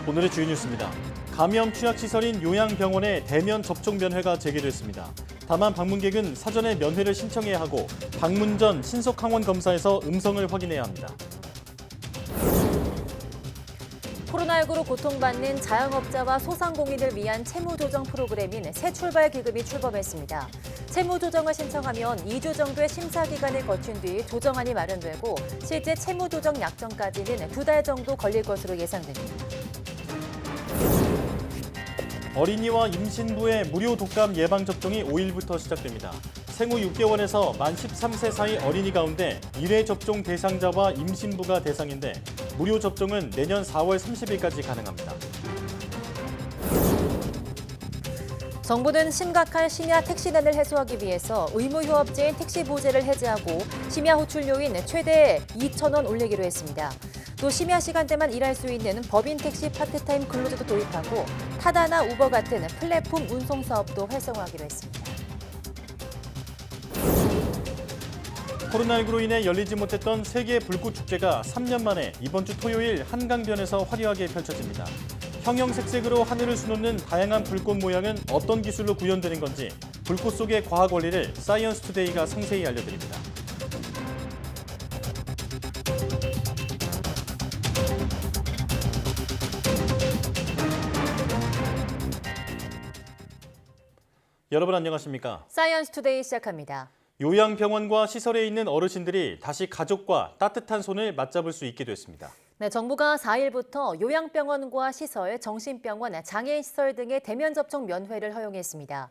오늘의 주요 뉴스입니다. 감염 취약시설인 요양병원의 대면 접촉 면회가 재개됐습니다. 다만 방문객은 사전에 면회를 신청해야 하고 방문 전 신속 항원 검사에서 음성을 확인해야 합니다. 코로나19로 고통받는 자영업자와 소상공인을 위한 채무조정 프로그램인 새출발 기금이 출범했습니다. 채무조정을 신청하면 2주 정도의 심사 기간을 거친 뒤 조정안이 마련되고 실제 채무조정 약정까지는 2달 정도 걸릴 것으로 예상됩니다. 어린이와 임신부의 무료 독감 예방접종이 5일부터 시작됩니다. 생후 6개월에서 만 13세 사이 어린이 가운데 1회 접종 대상자와 임신부가 대상인데 무료 접종은 내년 4월 30일까지 가능합니다. 정부는 심각한 심야 택시난을 해소하기 위해서 의무휴업제인 택시보제를 해제하고 심야 호출료인 최대 2,000원 올리기로 했습니다. 또 심야 시간대만 일할 수 있는 법인 택시 파트타임 근로제도 도입하고 타다나 우버 같은 플랫폼 운송 사업도 활성화하기로 했습니다. 코로나19로 인해 열리지 못했던 세계 불꽃축제가 3년 만에 이번 주 토요일 한강변에서 화려하게 펼쳐집니다. 형형색색으로 하늘을 수놓는 다양한 불꽃 모양은 어떤 기술로 구현되는 건지 불꽃 속의 과학 원리를 사이언스 투데이가 상세히 알려드립니다. 여러분 안녕하십니까? 사이언스 투데이 시작합니다. 요양병원과 시설에 있는 어르신들이 다시 가족과 따뜻한 손을 맞잡을 수 있게 됐습니다. 네, 정부가 4일부터 요양병원과 시설, 정신병원, 장애인시설 등의 대면 접촉 면회를 허용했습니다.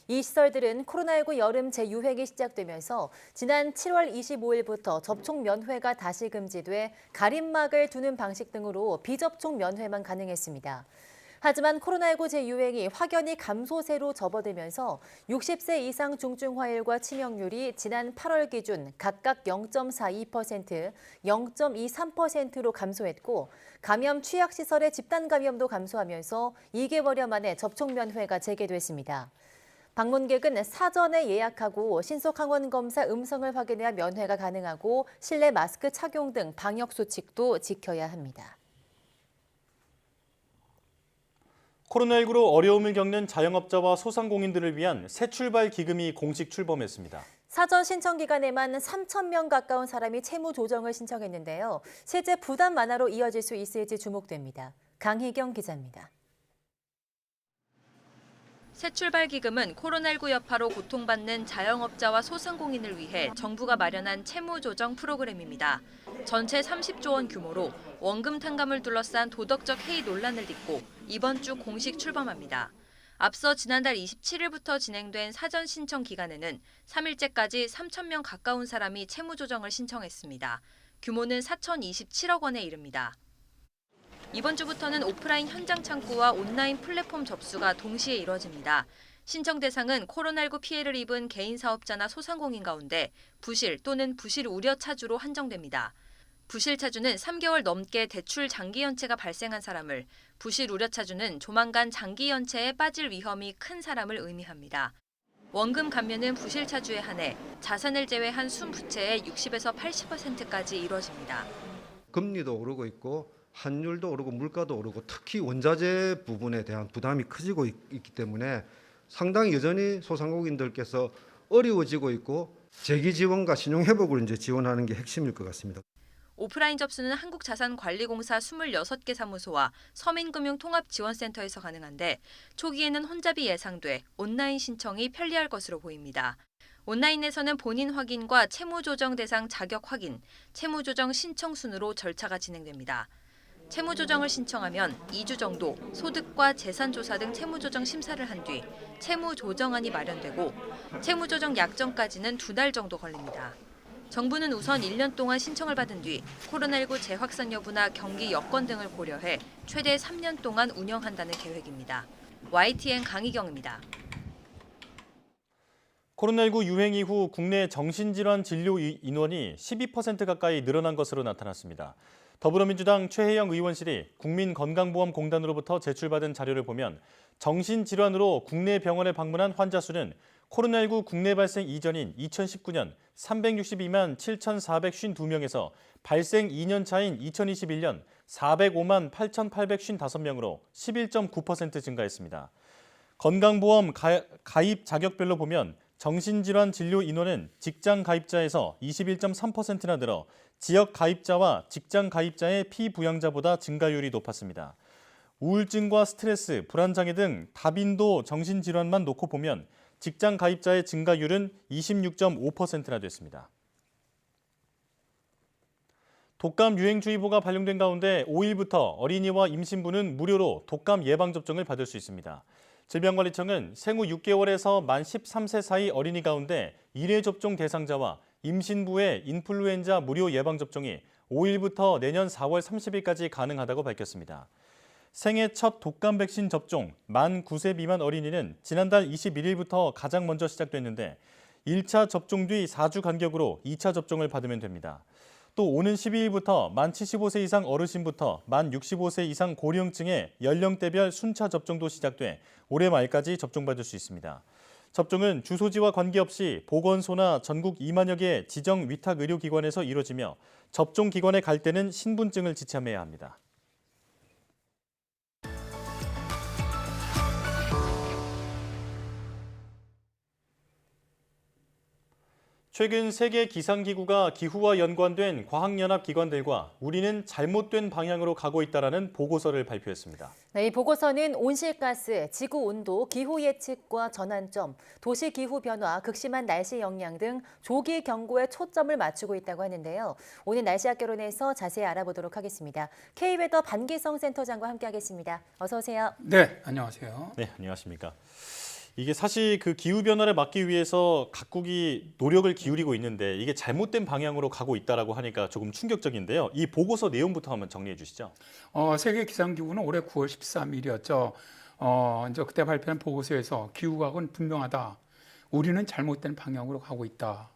이 시설들은 코로나19 여름 재유행이 시작되면서 지난 7월 25일부터 접촉 면회가 다시 금지돼 가림막을 두는 방식 등으로 비접촉 면회만 가능했습니다. 하지만 코로나19 재유행이 확연히 감소세로 접어들면서 60세 이상 중증화율과 치명률이 지난 8월 기준 각각 0.42%, 0.23%로 감소했고 감염 취약시설의 집단 감염도 감소하면서 2개월여 만에 접촉 면회가 재개됐습니다. 방문객은 사전에 예약하고 신속 항원 검사 음성을 확인해야 면회가 가능하고 실내 마스크 착용 등 방역 수칙도 지켜야 합니다. 코로나19로 어려움을 겪는 자영업자와 소상공인들을 위한 새 출발 기금이 공식 출범했습니다. 사전 신청 기간에만 3,000명 가까운 사람이 채무 조정을 신청했는데요. 실제 부담 완화로 이어질 수 있을지 주목됩니다. 강희경 기자입니다. 새출발 기금은 코로나19 여파로 고통받는 자영업자와 소상공인을 위해 정부가 마련한 채무 조정 프로그램입니다. 전체 30조 원 규모로 원금 탕감을 둘러싼 도덕적 해이 논란을 딛고 이번 주 공식 출범합니다. 앞서 지난달 27일부터 진행된 사전 신청 기간에는 3일째까지 3,000명 가까운 사람이 채무 조정을 신청했습니다. 규모는 4,027억 원에 이릅니다. 이번 주부터는 오프라인 현장 창구와 온라인 플랫폼 접수가 동시에 이뤄집니다. 신청 대상은 코로나19 피해를 입은 개인 사업자나 소상공인 가운데 부실 또는 부실 우려 차주로 한정됩니다. 부실 차주는 3개월 넘게 대출 장기 연체가 발생한 사람을, 부실 우려 차주는 조만간 장기 연체에 빠질 위험이 큰 사람을 의미합니다. 원금 감면은 부실 차주에 한해 자산을 제외한 순부채의 60에서 80%까지 이뤄집니다. 금리도 오르고 있고 환율도 오르고 물가도 오르고 특히 원자재 부분에 대한 부담이 커지고 있기 때문에 상당히 여전히 소상공인들께서 어려워지고 있고 재기 지원과 신용 회복을 이제 지원하는 게 핵심일 것 같습니다. 오프라인 접수는 한국자산관리공사 26개 사무소와 서민금융통합지원센터에서 가능한데 초기에는 혼잡이 예상돼 온라인 신청이 편리할 것으로 보입니다. 온라인에서는 본인 확인과 채무조정 대상 자격 확인, 채무조정 신청 순으로 절차가 진행됩니다. 채무조정을 신청하면 2주 정도 소득과 재산조사 등 채무조정 심사를 한 뒤 채무조정안이 마련되고 채무조정 약정까지는 2달 정도 걸립니다. 정부는 우선 1년 동안 신청을 받은 뒤 코로나19 재확산 여부나 경기 여건 등을 고려해 최대 3년 동안 운영한다는 계획입니다. YTN 강희경입니다. 코로나19 유행 이후 국내 정신질환 진료 인원이 12% 가까이 늘어난 것으로 나타났습니다. 더불어민주당 최혜영 의원실이 국민건강보험공단으로부터 제출받은 자료를 보면 정신질환으로 국내 병원에 방문한 환자 수는 코로나19 국내 발생 이전인 2019년 362만 7,452명에서 발생 2년 차인 2021년 405만 8,855명으로 11.9% 증가했습니다. 건강보험 가입 자격별로 보면 정신질환 진료 인원은 직장 가입자에서 21.3%나 늘어 지역 가입자와 직장 가입자의 피부양자보다 증가율이 높았습니다. 우울증과 스트레스, 불안장애 등 다빈도 정신질환만 놓고 보면 직장 가입자의 증가율은 26.5%나 됐습니다. 독감 유행주의보가 발령된 가운데 5일부터 어린이와 임신부는 무료로 독감 예방접종을 받을 수 있습니다. 질병관리청은 생후 6개월에서 만 13세 사이 어린이 가운데 1회 접종 대상자와 임신부의 인플루엔자 무료 예방접종이 5일부터 내년 4월 30일까지 가능하다고 밝혔습니다. 생애 첫 독감 백신 접종 만 9세 미만 어린이는 지난달 21일부터 가장 먼저 시작됐는데 1차 접종 뒤 4주 간격으로 2차 접종을 받으면 됩니다. 또 오는 12일부터 만 75세 이상 어르신부터 만 65세 이상 고령층의 연령대별 순차 접종도 시작돼 올해 말까지 접종받을 수 있습니다. 접종은 주소지와 관계없이 보건소나 전국 2만여 개 지정 위탁 의료기관에서 이루어지며 접종 기관에 갈 때는 신분증을 지참해야 합니다. 최근 세계 기상기구가 기후와 연관된 과학연합기관들과 우리는 잘못된 방향으로 가고 있다라는 보고서를 발표했습니다. 네, 이 보고서는 온실가스, 지구온도, 기후 예측과 전환점, 도시 기후 변화, 극심한 날씨 영향 등 조기 경고에 초점을 맞추고 있다고 하는데요. 오늘 날씨 학개론에서 자세히 알아보도록 하겠습니다. K웨더 반기성 센터장과 함께하겠습니다. 어서 오세요. 네, 안녕하세요. 네, 안녕하십니까. 이게 사실 그 기후변화를 막기 위해서 각국이 노력을 기울이고 있는데 이게 잘못된 방향으로 가고 있다라고 하니까 조금 충격적인데요. 이 보고서 내용부터 한번 정리해 주시죠. 세계 기상기구는 올해 9월 13일이었죠. 이제 그때 발표한 보고서에서 기후과학은 분명하다. 우리는 잘못된 방향으로 가고 있다.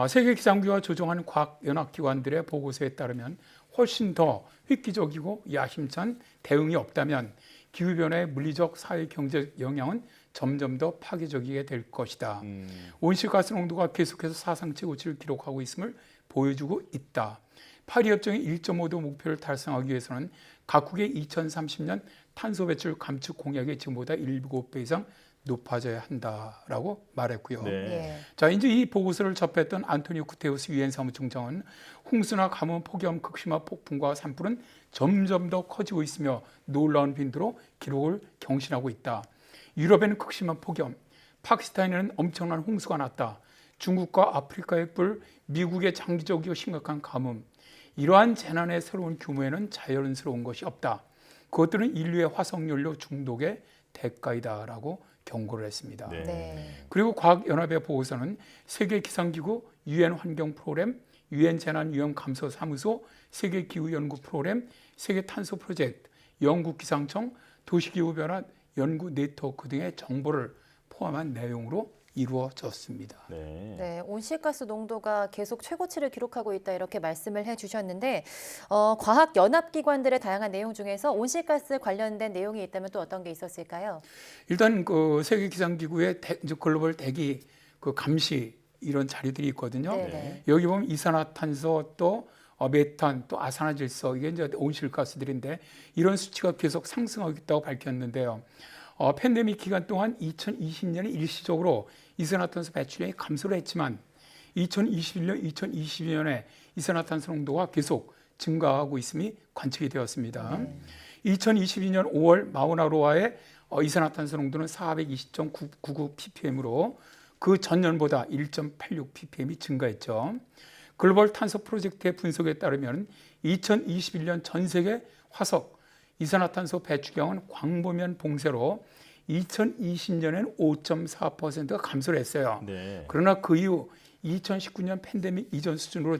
세계 기상기구가 조정한 과학연합기관들의 보고서에 따르면 훨씬 더 획기적이고 야심찬 대응이 없다면 기후변화의 물리적, 사회, 경제적 영향은 점점 더 파괴적이게 될 것이다. 온실가스 농도가 계속해서 사상 최고치를 기록하고 있음을 보여주고 있다. 파리협정의 1.5도 목표를 달성하기 위해서는 각국의 2030년 탄소 배출 감축 공약이 지금보다 7배 이상 높아져야 한다라고 말했고요. 네. 자, 이제 이 보고서를 접했던 안토니오 구테우스 유엔 사무총장은 홍수나 가뭄, 폭염, 극심한 폭풍과 산불은 점점 더 커지고 있으며 놀라운 빈도로 기록을 경신하고 있다. 유럽에는 극심한 폭염, 파키스탄에는 엄청난 홍수가 났다. 중국과 아프리카의 뿔, 미국의 장기적이고 심각한 가뭄. 이러한 재난의 새로운 규모에는 자연스러운 것이 없다. 그것들은 인류의 화석연료 중독의 대가이다라고 경고를 했습니다. 네. 그리고 과학연합의 보고서는 세계기상기구, 유엔 환경 프로그램, 유엔 재난위험감소사무소, 세계기후연구 프로그램, 세계탄소 프로젝트, 영국기상청, 도시기후변화 연구 네트워크 등의 정보를 포함한 내용으로 이루어졌습니다. 네, 온실가스 농도가 계속 최고치를 기록하고 있다 이렇게 말씀을 해주셨는데 과학연합기관들의 다양한 내용 중에서 온실가스 관련된 내용이 있다면 또 어떤 게 있었을까요? 일단 그 세계기상기구의 글로벌 대기 그 감시 이런 자료들이 있거든요. 네네. 여기 보면 이산화탄소 또 메탄 또 아산화질소 이게 이제 온실가스들인데 이런 수치가 계속 상승하고 있다고 밝혔는데요. 팬데믹 기간 동안 2020년에 일시적으로 이산화탄소 배출량이 감소를 했지만 2021년, 2022년에 이산화탄소 농도가 계속 증가하고 있음이 관측이 되었습니다. 2022년 5월 마우나로아의 이산화탄소 농도는 420.99 ppm으로 그 전년보다 1.86 ppm이 증가했죠. 글로벌 탄소 프로젝트의 분석에 따르면 2021년 전 세계 화석 이산화탄소 배출량은 광범위한 봉쇄로 2020년에는 5.4%가 감소를 했어요. 네. 그러나 그 이후 2019년 팬데믹 이전 수준으로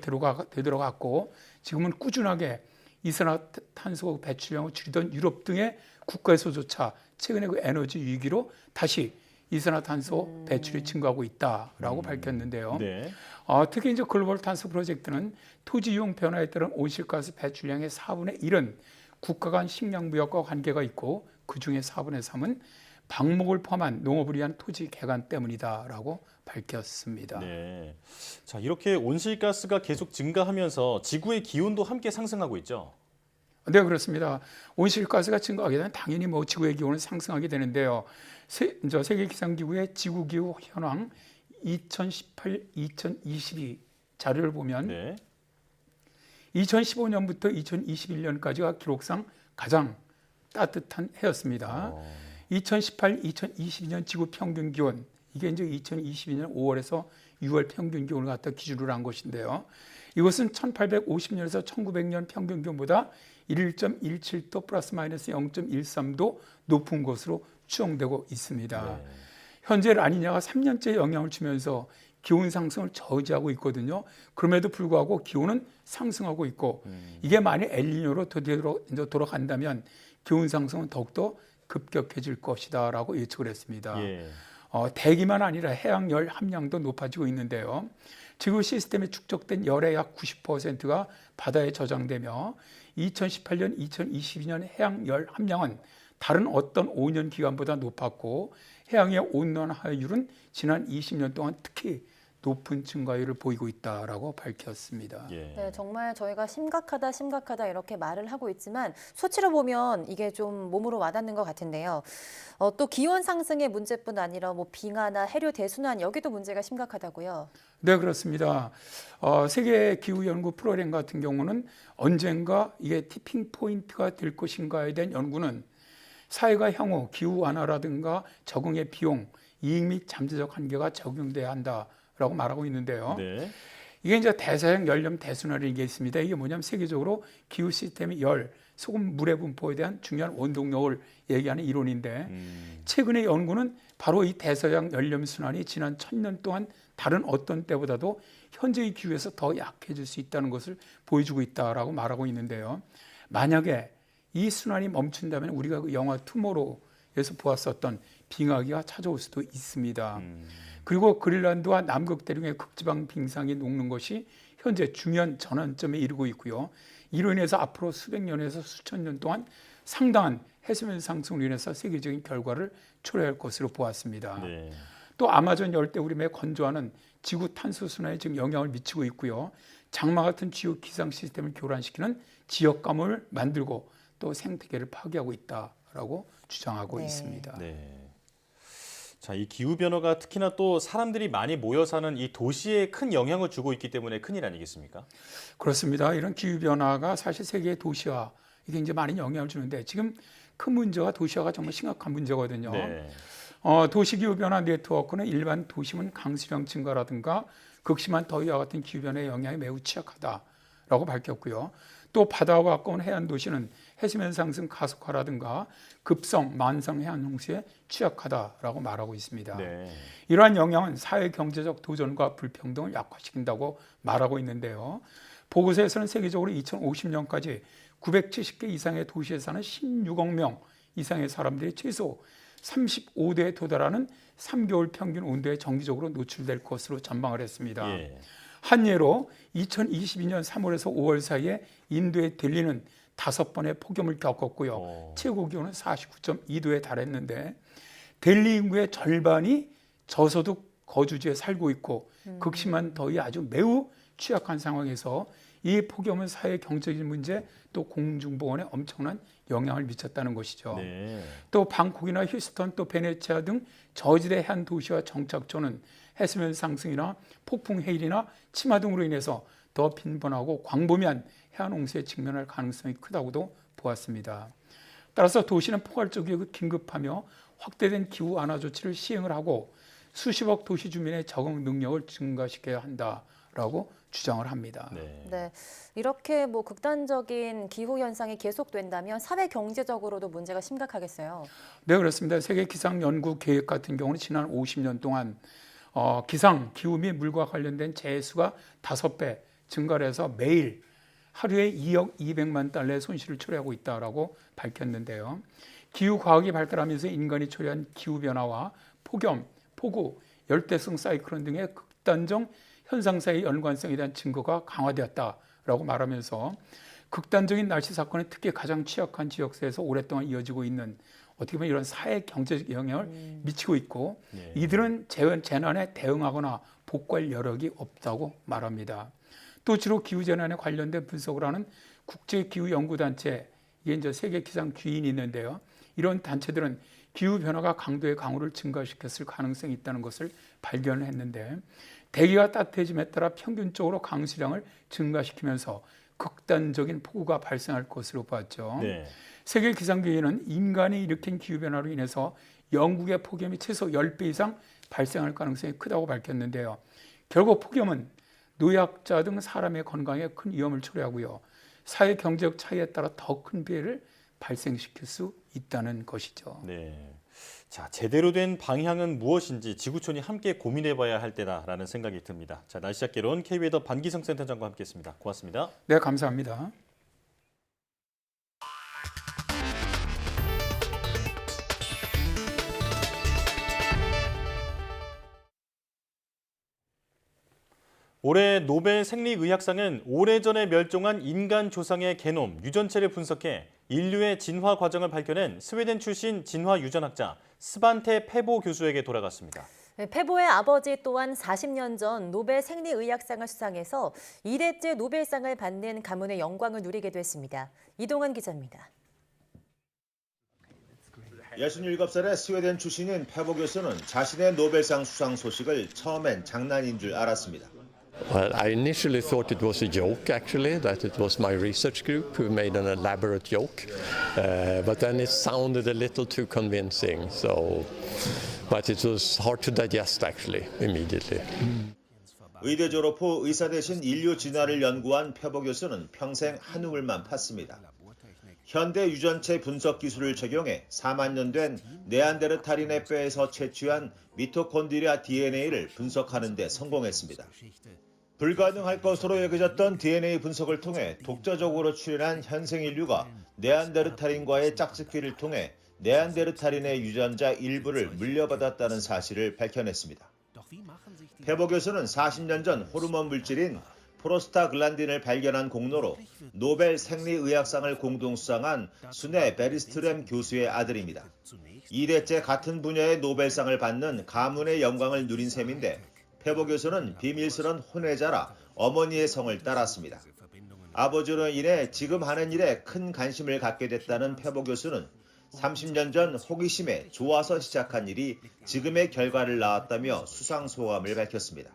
되돌아갔고 지금은 꾸준하게 이산화탄소 배출량을 줄이던 유럽 등의 국가에서조차 최근에 그 에너지 위기로 다시 이산화탄소 배출이 증가하고 있다라고 밝혔는데요. 네. 특히 이제 글로벌 탄소 프로젝트는 토지 이용 변화에 따른 온실가스 배출량의 4분의 1은 국가 간 식량 무역과 관계가 있고 그 중에 4분의 3은 방목을 포함한 농업을 위한 토지 개간 때문이다라고 밝혔습니다. 네. 자, 이렇게 온실가스가 계속 증가하면서 지구의 기온도 함께 상승하고 있죠. 네, 그렇습니다. 온실가스가 증가하게 되면 당연히 뭐 지구의 기온은 상승하게 되는데요. 세계 기상기구의 지구 기후 현황 2018-2022 자료를 보면 네. 2015년부터 2021년까지가 기록상 가장 따뜻한 해였습니다. 2018-2022년 지구 평균 기온, 이게 이제 2022년 5월에서 6월 평균 기온을 갖다 기준으로 한 것인데요. 이것은 1850년에서 1900년 평균 기온보다 1.17도 플러스 마이너스 0.13도 높은 것으로 추정되고 있습니다. 네. 현재 라니냐가 3년째 영향을 주면서 기온 상승을 저지하고 있거든요. 그럼에도 불구하고 기온은 상승하고 있고 이게 만약 엘니뇨로 돌아간다면 기온 상승은 더욱더 급격해질 것이다라고 예측을 했습니다. 예. 대기만 아니라 해양 열 함량도 높아지고 있는데요. 지구 시스템에 축적된 열의 약 90%가 바다에 저장되며 2018년, 2022년 해양 열 함량은 다른 어떤 5년 기간보다 높았고 해양의 온난화율은 지난 20년 동안 특히 높은 증가율을 보이고 있다라고 밝혔습니다. 예. 네, 정말 저희가 심각하다 이렇게 말을 하고 있지만 수치로 보면 이게 좀 몸으로 와닿는 것 같은데요. 또 기온 상승의 문제뿐 아니라 뭐 빙하나 해류 대순환 여기도 문제가 심각하다고요. 네, 그렇습니다. 세계 기후 연구 프로그램 같은 경우는 언젠가 이게 티핑 포인트가 될 것인가에 대한 연구는 사회가 향후 기후 완화라든가 적응의 비용, 이익 및 잠재적 한계가 적용돼야 한다라고 말하고 있는데요. 네. 이게 이제 대서양 연렴 대순환을 얘기했습니다. 이게 뭐냐면 세계적으로 기후 시스템의 열, 소금, 물의 분포에 대한 중요한 원동력을 얘기하는 이론인데 최근의 연구는 바로 이 대서양 연렴 순환이 지난 1000년 동안 다른 어떤 때보다도 현재의 기후에서 더 약해질 수 있다는 것을 보여주고 있다라고 말하고 있는데요. 만약에 이 순환이 멈춘다면 우리가 그 영화 투모로우에서 보았었던 빙하기가 찾아올 수도 있습니다. 그리고 그린란드와 남극 대륙의 극지방 빙상이 녹는 것이 현재 중요한 전환점에 이르고 있고요. 이로 인해서 앞으로 수백 년에서 수천 년 동안 상당한 해수면 상승으로 인해서 세계적인 결과를 초래할 것으로 보았습니다. 네. 또 아마존 열대우림의 건조화는 지구 탄소 순환에 지금 영향을 미치고 있고요. 장마 같은 주요 기상 시스템을 교란시키는 지역 감을 만들고 또 생태계를 파괴하고 있다라고 주장하고 네. 있습니다. 네. 자, 이 기후 변화가 특히나 또 사람들이 많이 모여 사는 이 도시에 큰 영향을 주고 있기 때문에 큰일 아니겠습니까? 그렇습니다. 이런 기후 변화가 사실 세계의 도시화 이게 이제 많은 영향을 주는데 지금 큰 문제가 도시화가 정말 심각한 문제거든요. 네. 도시 기후 변화 네트워크는 일반 도심은 강수량 증가라든가 극심한 더위와 같은 기후 변화의 영향이 매우 취약하다라고 밝혔고요. 또 바다와 가까운 해안 도시는 해수면 상승 가속화라든가 급성 만성 해안 홍수에 취약하다라고 말하고 있습니다. 네. 이러한 영향은 사회 경제적 도전과 불평등을 약화시킨다고 말하고 있는데요. 보고서에서는 세계적으로 2050년까지 970개 이상의 도시에 사는 16억 명 이상의 사람들이 최소 35도에 도달하는 3개월 평균 온도에 정기적으로 노출될 것으로 전망을 했습니다. 예. 한 예로 2022년 3월에서 5월 사이에 인도의 델리는 5번의 폭염을 겪었고요. 최고 기온은 49.2도에 달했는데 델리 인구의 절반이 저소득 거주지에 살고 있고 극심한 더위에 아주 매우 취약한 상황에서 이 폭염은 사회 경제적인 문제 또 공중보건에 엄청난 영향을 미쳤다는 것이죠. 네. 또 방콕이나 휴스턴 또 베네치아 등 저지대 해안 도시와 정착촌은 해수면 상승이나 폭풍 해일이나 치마 등으로 인해서 더 빈번하고 광범위한 해안 홍수에 직면할 가능성이 크다고도 보았습니다. 따라서 도시는 포괄적이고 긴급하며 확대된 기후 완화 조치를 시행을 하고 수십억 도시 주민의 적응 능력을 증가시켜야 한다라고 주장을 합니다. 네. 네, 이렇게 뭐 극단적인 기후 현상이 계속된다면 사회 경제적으로도 문제가 심각하겠어요. 네, 그렇습니다. 세계 기상 연구 계획 같은 경우는 지난 50년 동안 기상, 기후 및 물과 관련된 재해수가 5배 증가를 해서 매일 하루에 2억 200만 달러의 손실을 초래하고 있다라고 밝혔는데요. 기후 과학이 발달하면서 인간이 초래한 기후 변화와 폭염, 폭우, 열대성 사이클론 등의 극단적 현상 사이의 연관성에 대한 증거가 강화되었다라고 말하면서 극단적인 날씨 사건이 특히 가장 취약한 지역사에서 오랫동안 이어지고 있는 어떻게 보면 이런 사회 경제적 영향을 미치고 있고 네. 이들은 재난에 대응하거나 복구할 여력이 없다고 말합니다. 또 주로 기후재난에 관련된 분석을 하는 국제기후연구단체 이게 이제 세계 기상 주인이 있는데요. 이런 단체들은 기후 변화가 강도의 강우를 증가시켰을 가능성이 있다는 것을 발견했는데 대기가 따뜻해짐에 따라 평균적으로 강수량을 증가시키면서 극단적인 폭우가 발생할 것으로 봤죠. 네. 세계 기상기구는 인간이 일으킨 기후 변화로 인해서 영국의 폭염이 최소 10배 이상 발생할 가능성이 크다고 밝혔는데요. 결국 폭염은 노약자 등 사람의 건강에 큰 위험을 초래하고요. 사회 경제적 차이에 따라 더 큰 피해를 발생시킬 수 있다는 것이죠. 네. 자, 제대로 된 방향은 무엇인지 지구촌이 함께 고민해봐야 할 때다라는 생각이 듭니다. 자, 날씨 학개론 KB웨더 반기성 센터장과 함께했습니다. 고맙습니다. 네, 감사합니다. 올해 노벨 생리의학상은 오래전에 멸종한 인간 조상의 게놈, 유전체를 분석해 인류의 진화 과정을 밝혀낸 스웨덴 출신 진화 유전학자 스반테 페보 교수에게 돌아갔습니다. 페보의 아버지 또한 40년 전 노벨 생리의학상을 수상해서 2대째 노벨상을 받는 가문의 영광을 누리게 됐습니다. 이동환 기자입니다. 67살의 스웨덴 출신인 페보 교수는 자신의 노벨상 수상 소식을 처음엔 장난인 줄 알았습니다. Well, I initially thought it was a joke, actually, that it was my research group who made an elaborate joke. But then it sounded a little too convincing, but it was hard to digest, actually, immediately. 의대 졸업 후 의사 대신 인류 진화를 연구한 페보 교수는 평생 한우물만 팠습니다. 현대 유전체 분석 기술을 적용해 4만 년 된 네안데르탈인의 뼈에서 채취한 미토콘드리아 DNA를 분석하는 데 성공했습니다. 불가능할 것으로 여겨졌던 DNA 분석을 통해 독자적으로 추론한 현생 인류가 네안데르탈인과의 짝짓기를 통해 네안데르탈인의 유전자 일부를 물려받았다는 사실을 밝혀냈습니다. 페보 교수는 40년 전 호르몬 물질인 프로스타글란딘을 발견한 공로로 노벨 생리의학상을 공동 수상한 수네 베리스트렘 교수의 아들입니다. 2대째 같은 분야의 노벨상을 받는 가문의 영광을 누린 셈인데 페보 교수는 비밀스런 혼외자라 어머니의 성을 따랐습니다. 아버지로 인해 지금 하는 일에 큰 관심을 갖게 됐다는 페보 교수는 30년 전 호기심에 좋아서 시작한 일이 지금의 결과를 낳았다며 수상 소감을 밝혔습니다.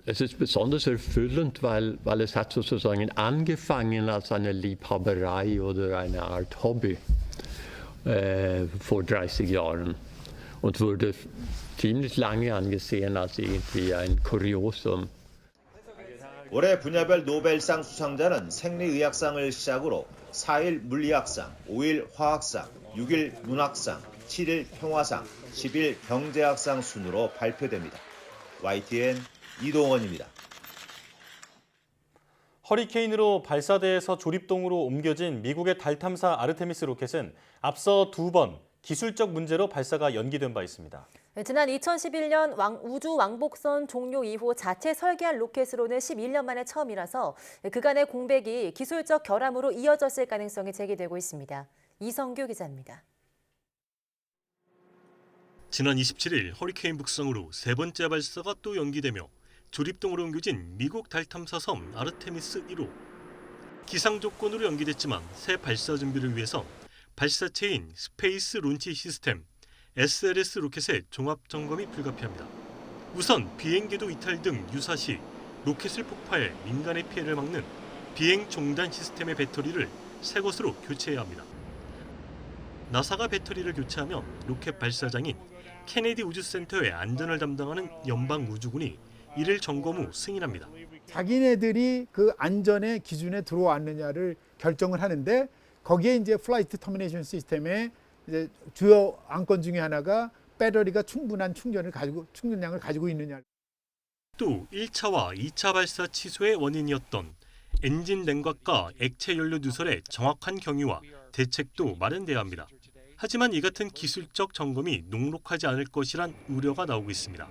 Es ist besonders erfüllend, weil es hat sozusagen angefangen als eine Liebhaberei oder eine Art Hobby vor 30 Jahren und wurde ziemlich lange angesehen als irgendwie ein Kuriosum. 올해 분야별 노벨상 수상자는 생리의학상을 시작으로 4일 물리학상, 5일 화학상, 6일 문학상, 7일 평화상, 10일 경제학상 순으로 발표됩니다. YTN 이동원입니다. 허리케인으로 발사대에서 조립동으로 옮겨진 미국의 달 탐사 아르테미스 로켓은 앞서 2번 기술적 문제로 발사가 연기된 바 있습니다. 지난 2011년 우주 왕복선 종료 이후 자체 설계한 로켓으로는 11년 만에 처음이라서 그간의 공백이 기술적 결함으로 이어졌을 가능성이 제기되고 있습니다. 이성규 기자입니다. 지난 27일 허리케인 북상으로 세 번째 발사가 또 연기되며 조립동으로 옮겨진 미국 달 탐사선 아르테미스 1호. 기상 조건으로 연기됐지만 새 발사 준비를 위해서 발사체인 스페이스 론치 시스템 SLS 로켓의 종합 점검이 불가피합니다. 우선 비행궤도 이탈 등 유사시 로켓을 폭파해 민간의 피해를 막는 비행 종단 시스템의 배터리를 새 것으로 교체해야 합니다. 나사가 배터리를 교체하면 로켓 발사장인 케네디 우주센터의 안전을 담당하는 연방우주군이 이를 점검 후 승인합니다. 자기네들이 그 안전의 기준에 들어왔느냐를 결정을 하는데 거기에 이제 플라이트 터미네이션 시스템의 이제 주요 안건 중에 하나가 배터리가 충분한 충전량을 가지고 있느냐. 또 1차와 2차 발사 취소의 원인이었던 엔진 냉각과 액체 연료 누설의 정확한 경유와 대책도 마련돼야 합니다. 하지만 이 같은 기술적 점검이 녹록하지 않을 것이란 우려가 나오고 있습니다.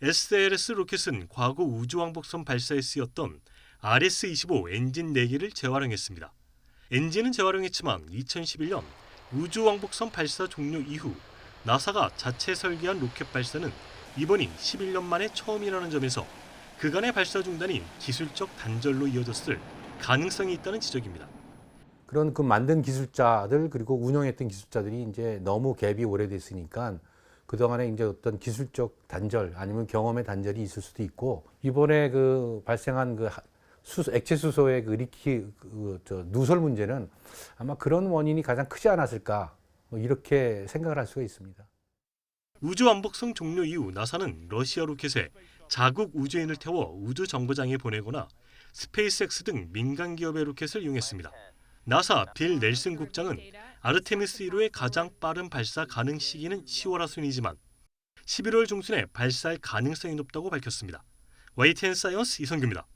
SLS 로켓은 과거 우주왕복선 발사에 쓰였던 RS-25 엔진 4개를 재활용했습니다. 엔진은 재활용했지만 2011년 우주왕복선 발사 종료 이후 나사가 자체 설계한 로켓 발사는 이번이 11년 만에 처음이라는 점에서 그간의 발사 중단이 기술적 단절로 이어졌을 가능성이 있다는 지적입니다. 그런 그 만든 기술자들 그리고 운영했던 기술자들이 이제 너무 갭이 오래됐으니까 그동안에 이제 어떤 기술적 단절 아니면 경험의 단절이 있을 수도 있고 이번에 그 발생한 그 액체 수소의 그 누설 문제는 아마 그런 원인이 가장 크지 않았을까 뭐 이렇게 생각을 할 수가 있습니다. 우주 왕복선 종료 이후 나사는 러시아 로켓에 자국 우주인을 태워 우주 정거장에 보내거나 스페이스X 등 민간 기업의 로켓을 이용했습니다. 나사 빌 넬슨 국장은 아르테미스 1호의 가장 빠른 발사 가능 시기는 10월 하순이지만 11월 중순에 발사할 가능성이 높다고 밝혔습니다. YTN 사이언스 이성규입니다.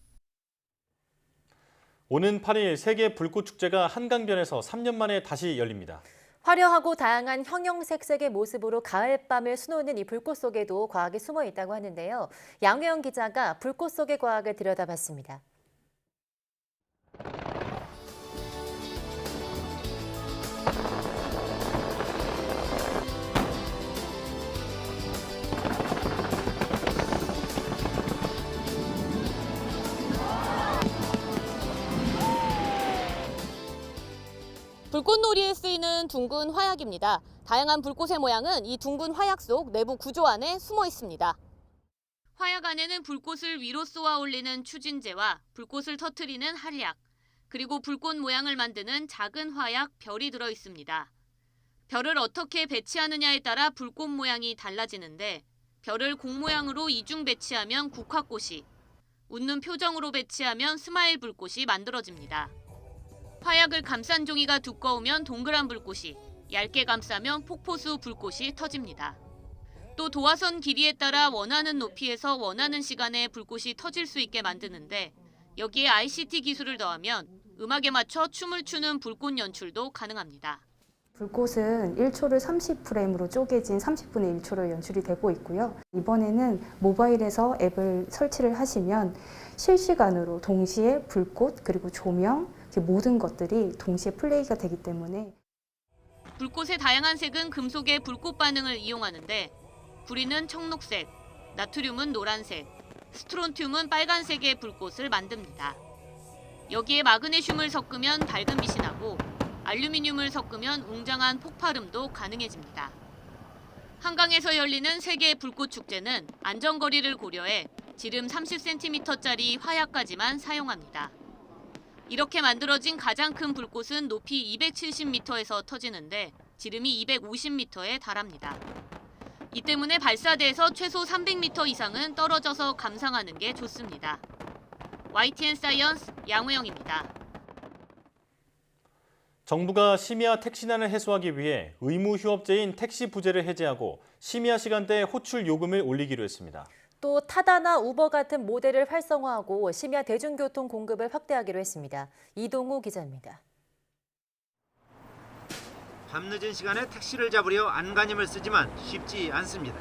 오는 8일 세계 불꽃 축제가 한강변에서 3년 만에 다시 열립니다. 화려하고 다양한 형형색색의 모습으로 가을밤을 수놓는 이 불꽃 속에도 과학이 숨어 있다고 하는데요. 양혜영 기자가 불꽃 속의 과학을 들여다봤습니다. 불꽃놀이에 쓰이는 둥근 화약입니다. 다양한 불꽃의 모양은 이 둥근 화약 속 내부 구조 안에 숨어 있습니다. 화약 안에는 불꽃을 위로 쏘아 올리는 추진제와 불꽃을 터뜨리는 한약, 그리고 불꽃 모양을 만드는 작은 화약 별이 들어 있습니다. 별을 어떻게 배치하느냐에 따라 불꽃 모양이 달라지는데 별을 공 모양으로 이중 배치하면 국화꽃이, 웃는 표정으로 배치하면 스마일 불꽃이 만들어집니다. 화약을 감싼 종이가 두꺼우면 동그란 불꽃이, 얇게 감싸면 폭포수 불꽃이 터집니다. 또 도화선 길이에 따라 원하는 높이에서 원하는 시간에 불꽃이 터질 수 있게 만드는데 여기에 ICT 기술을 더하면 음악에 맞춰 춤을 추는 불꽃 연출도 가능합니다. 불꽃은 1초를 30프레임으로 쪼개진 30분의 1초로 연출이 되고 있고요. 이번에는 모바일에서 앱을 설치를 하시면 실시간으로 동시에 불꽃 그리고 조명 모든 것들이 동시에 플레이가 되기 때문에 불꽃의 다양한 색은 금속의 불꽃 반응을 이용하는데 구리는 청록색, 나트륨은 노란색, 스트론튬은 빨간색의 불꽃을 만듭니다. 여기에 마그네슘을 섞으면 밝은 빛이 나고 알루미늄을 섞으면 웅장한 폭발음도 가능해집니다. 한강에서 열리는 세계 불꽃 축제는 안전거리를 고려해 지름 30cm짜리 화약까지만 사용합니다. 이렇게 만들어진 가장 큰 불꽃은 높이 270m에서 터지는데 지름이 250m에 달합니다. 이 때문에 발사대에서 최소 300m 이상은 떨어져서 감상하는 게 좋습니다. YTN 사이언스 양우영입니다. 정부가 심야 택시난을 해소하기 위해 의무 휴업제인 택시 부재를 해제하고 심야 시간대에 호출 요금을 올리기로 했습니다. 또 타다나 우버 같은 모델을 활성화하고 심야 대중교통 공급을 확대하기로 했습니다. 이동우 기자입니다. 밤늦은 시간에 택시를 잡으려 안간힘을 쓰지만 쉽지 않습니다.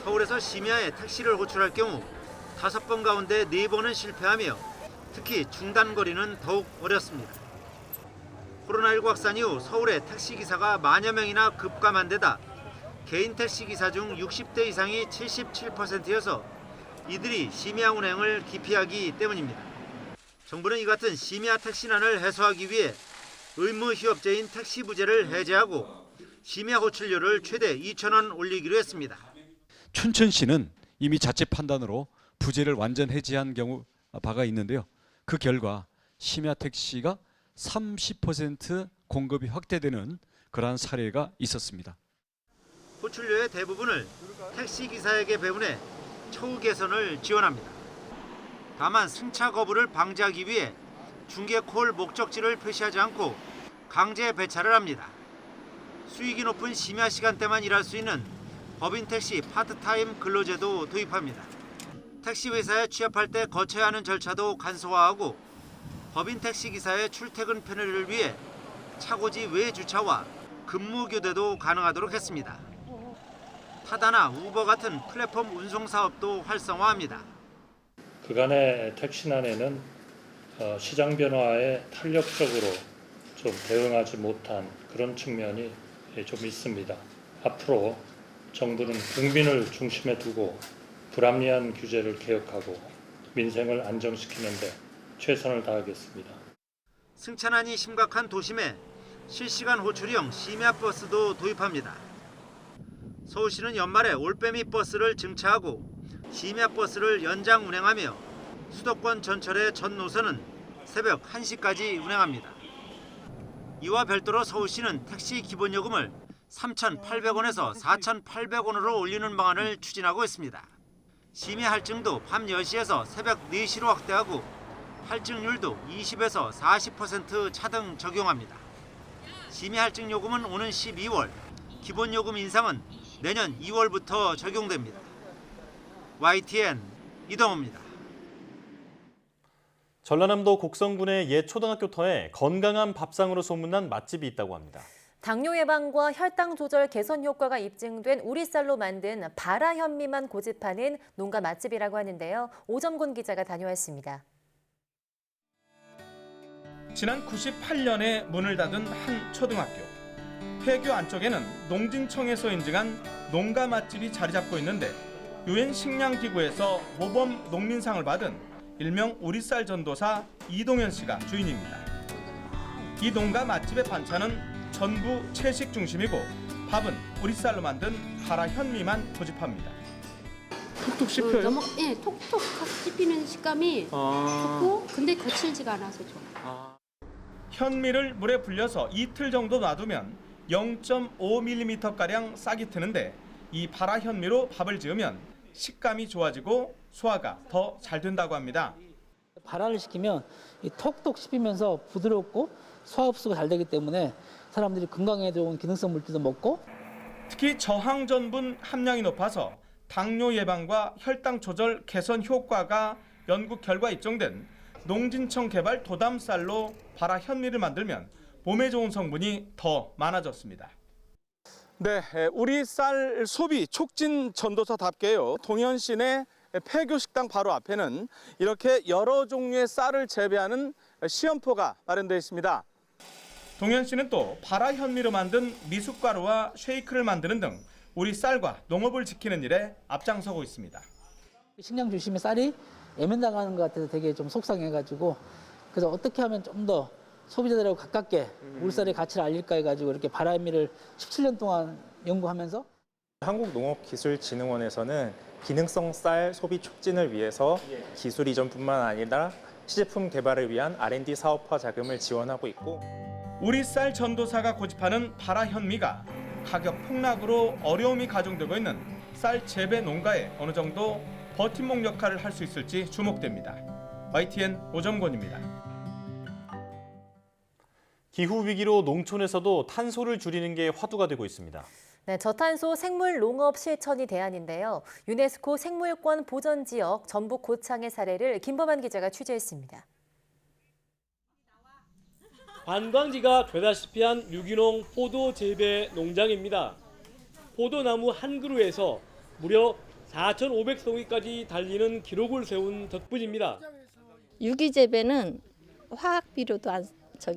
서울에서 심야에 택시를 호출할 경우 5번 가운데 4번은 실패하며 특히 중단거리는 더욱 어렵습니다. 코로나19 확산 이후 서울의 택시기사가 만여 명이나 급감한 데다 개인 택시기사 중 60대 이상이 77%여서 이들이 심야 운행을 기피하기 때문입니다. 정부는 이 같은 심야 택시난을 해소하기 위해 의무 휴업제인 택시 부재를 해제하고 심야 호출료를 최대 2,000원 올리기로 했습니다. 춘천시는 이미 자체 판단으로 부재를 완전 해제한 경우 바가 있는데요. 그 결과 심야 택시가 30% 공급이 확대되는 그러한 사례가 있었습니다. 호출료의 대부분을 택시기사에게 배분해 처우 개선을 지원합니다. 다만 승차 거부를 방지하기 위해 중계콜 목적지를 표시하지 않고 강제 배차를 합니다. 수익이 높은 심야 시간대만 일할 수 있는 법인 택시 파트타임 근로제도 도입합니다. 택시 회사에 취업할 때 거쳐야 하는 절차도 간소화하고 법인 택시기사의 출퇴근 편의를 위해 차고지 외 주차와 근무 교대도 가능하도록 했습니다. 타다나 우버 같은 플랫폼 운송 사업도 활성화합니다. 그간의 택시난에는 시장 변화에 탄력적으로 좀 대응하지 못한 그런 측면이 좀 있습니다. 앞으로 정부는 국민을 중심에 두고 불합리한 규제를 개혁하고 민생을 안정시키는 데 최선을 다하겠습니다. 승차난이 심각한 도심에 실시간 호출형 심야 버스도 도입합니다. 서울시는 연말에 올빼미 버스를 증차하고 심야 버스를 연장 운행하며 수도권 전철의 전 노선은 새벽 1시까지 운행합니다. 이와 별도로 서울시는 택시 기본요금을 3,800원에서 4,800원으로 올리는 방안을 추진하고 있습니다. 심야 할증도 밤 10시에서 새벽 4시로 확대하고 할증률도 20에서 40% 차등 적용합니다. 심야 할증 요금은 오는 12월, 기본 요금 인상은 내년 2월부터 적용됩니다. YTN 이동호입니다. 전라남도 곡성군의 옛 초등학교 터에 건강한 밥상으로 소문난 맛집이 있다고 합니다. 당뇨 예방과 혈당 조절 개선 효과가 입증된 우리쌀로 만든 바라 현미만 고집하는 농가 맛집이라고 하는데요. 오점곤 기자가 다녀왔습니다. 지난 98년에 문을 닫은 한 초등학교. 폐교 안쪽에는 농진청에서 인증한 농가 맛집이 자리 잡고 있는데 유엔 식량기구에서 모범 농민상을 받은 일명 우리쌀 전도사 이동현 씨가 주인입니다. 이 농가 맛집의 반찬은 전부 채식 중심이고 밥은 우리쌀로 만든 바라 현미만 고집합니다. 톡톡 씹혀요? 네, 톡톡 씹히는 식감이 좋고 근데 거칠지가 않아서 좋아요. 현미를 물에 불려서 이틀 정도 놔두면 0.5mm가량 싹이 트는데 이 바라 현미로 밥을 지으면 식감이 좋아지고 소화가 더 잘 된다고 합니다. 발화를 시키면 이 톡톡 씹히면서 부드럽고 소화 흡수가 잘 되기 때문에 사람들이 건강에 좋은 기능성 물질도 먹고 특히 저항전분 함량이 높아서 당뇨 예방과 혈당 조절 개선 효과가 연구 결과 입증된 농진청 개발 도담쌀로 바라 현미를 만들면 몸에 좋은 성분이 더 많아졌습니다. 네, 우리 쌀 소비 촉진 전도사답게요. 동현시내 폐교식당 바로 앞에는 이렇게 여러 종류의 쌀을 재배하는 시험포가 마련되어 있습니다. 동현시는 또 바라 현미로 만든 미숫가루와 쉐이크를 만드는 등 우리 쌀과 농업을 지키는 일에 앞장서고 있습니다. 식량 중심의 쌀이 애면당하는 것 같아서 되게 좀 속상해가지고 그래서 어떻게 하면 좀 더 소비자들하고 가깝게 우리 쌀의 가치를 알릴까 해가지고 이렇게 바라 현미를 17년 동안 연구하면서 한국농업기술진흥원에서는 기능성 쌀 소비 촉진을 위해서 기술 이전뿐만 아니라 시제품 개발을 위한 R&D 사업화 자금을 지원하고 있고 우리 쌀 전도사가 고집하는 바라 현미가 가격 폭락으로 어려움이 가중되고 있는 쌀 재배 농가에 어느 정도 버팀목 역할을 할 수 있을지 주목됩니다. YTN 오점곤입니다. 기후위기로 농촌에서도 탄소를 줄이는 게 화두가 되고 있습니다. 네, 저탄소 생물 농업 실천이 대안인데요. 유네스코 생물권 보전 지역 전북 고창의 사례를 김범한 기자가 취재했습니다. 관광지가 되다시피 한 유기농 포도 재배 농장입니다. 포도나무 한 그루에서 무려 4,500송이까지 달리는 기록을 세운 덕분입니다. 유기재배는 화학 비료도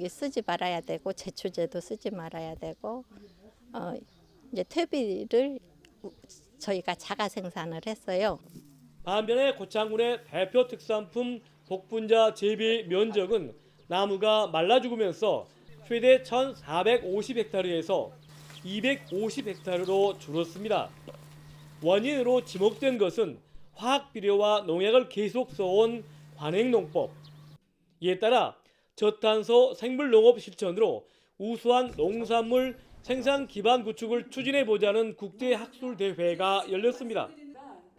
쓰지 말아야 되고 제초제도 쓰지 말아야 되고 이제 퇴비를 저희가 자가 생산을 했어요. 반면에 고창군의 대표 특산품 복분자 재배 면적은 나무가 말라 죽으면서 최대 1,450헥타르에서 250헥타르로 줄었습니다. 원인으로 지목된 것은 화학 비료와 농약을 계속 써온 관행농법. 이에 따라 저탄소 생물농업 실천으로 우수한 농산물 생산 기반 구축을 추진해보자는 국제학술대회가 열렸습니다.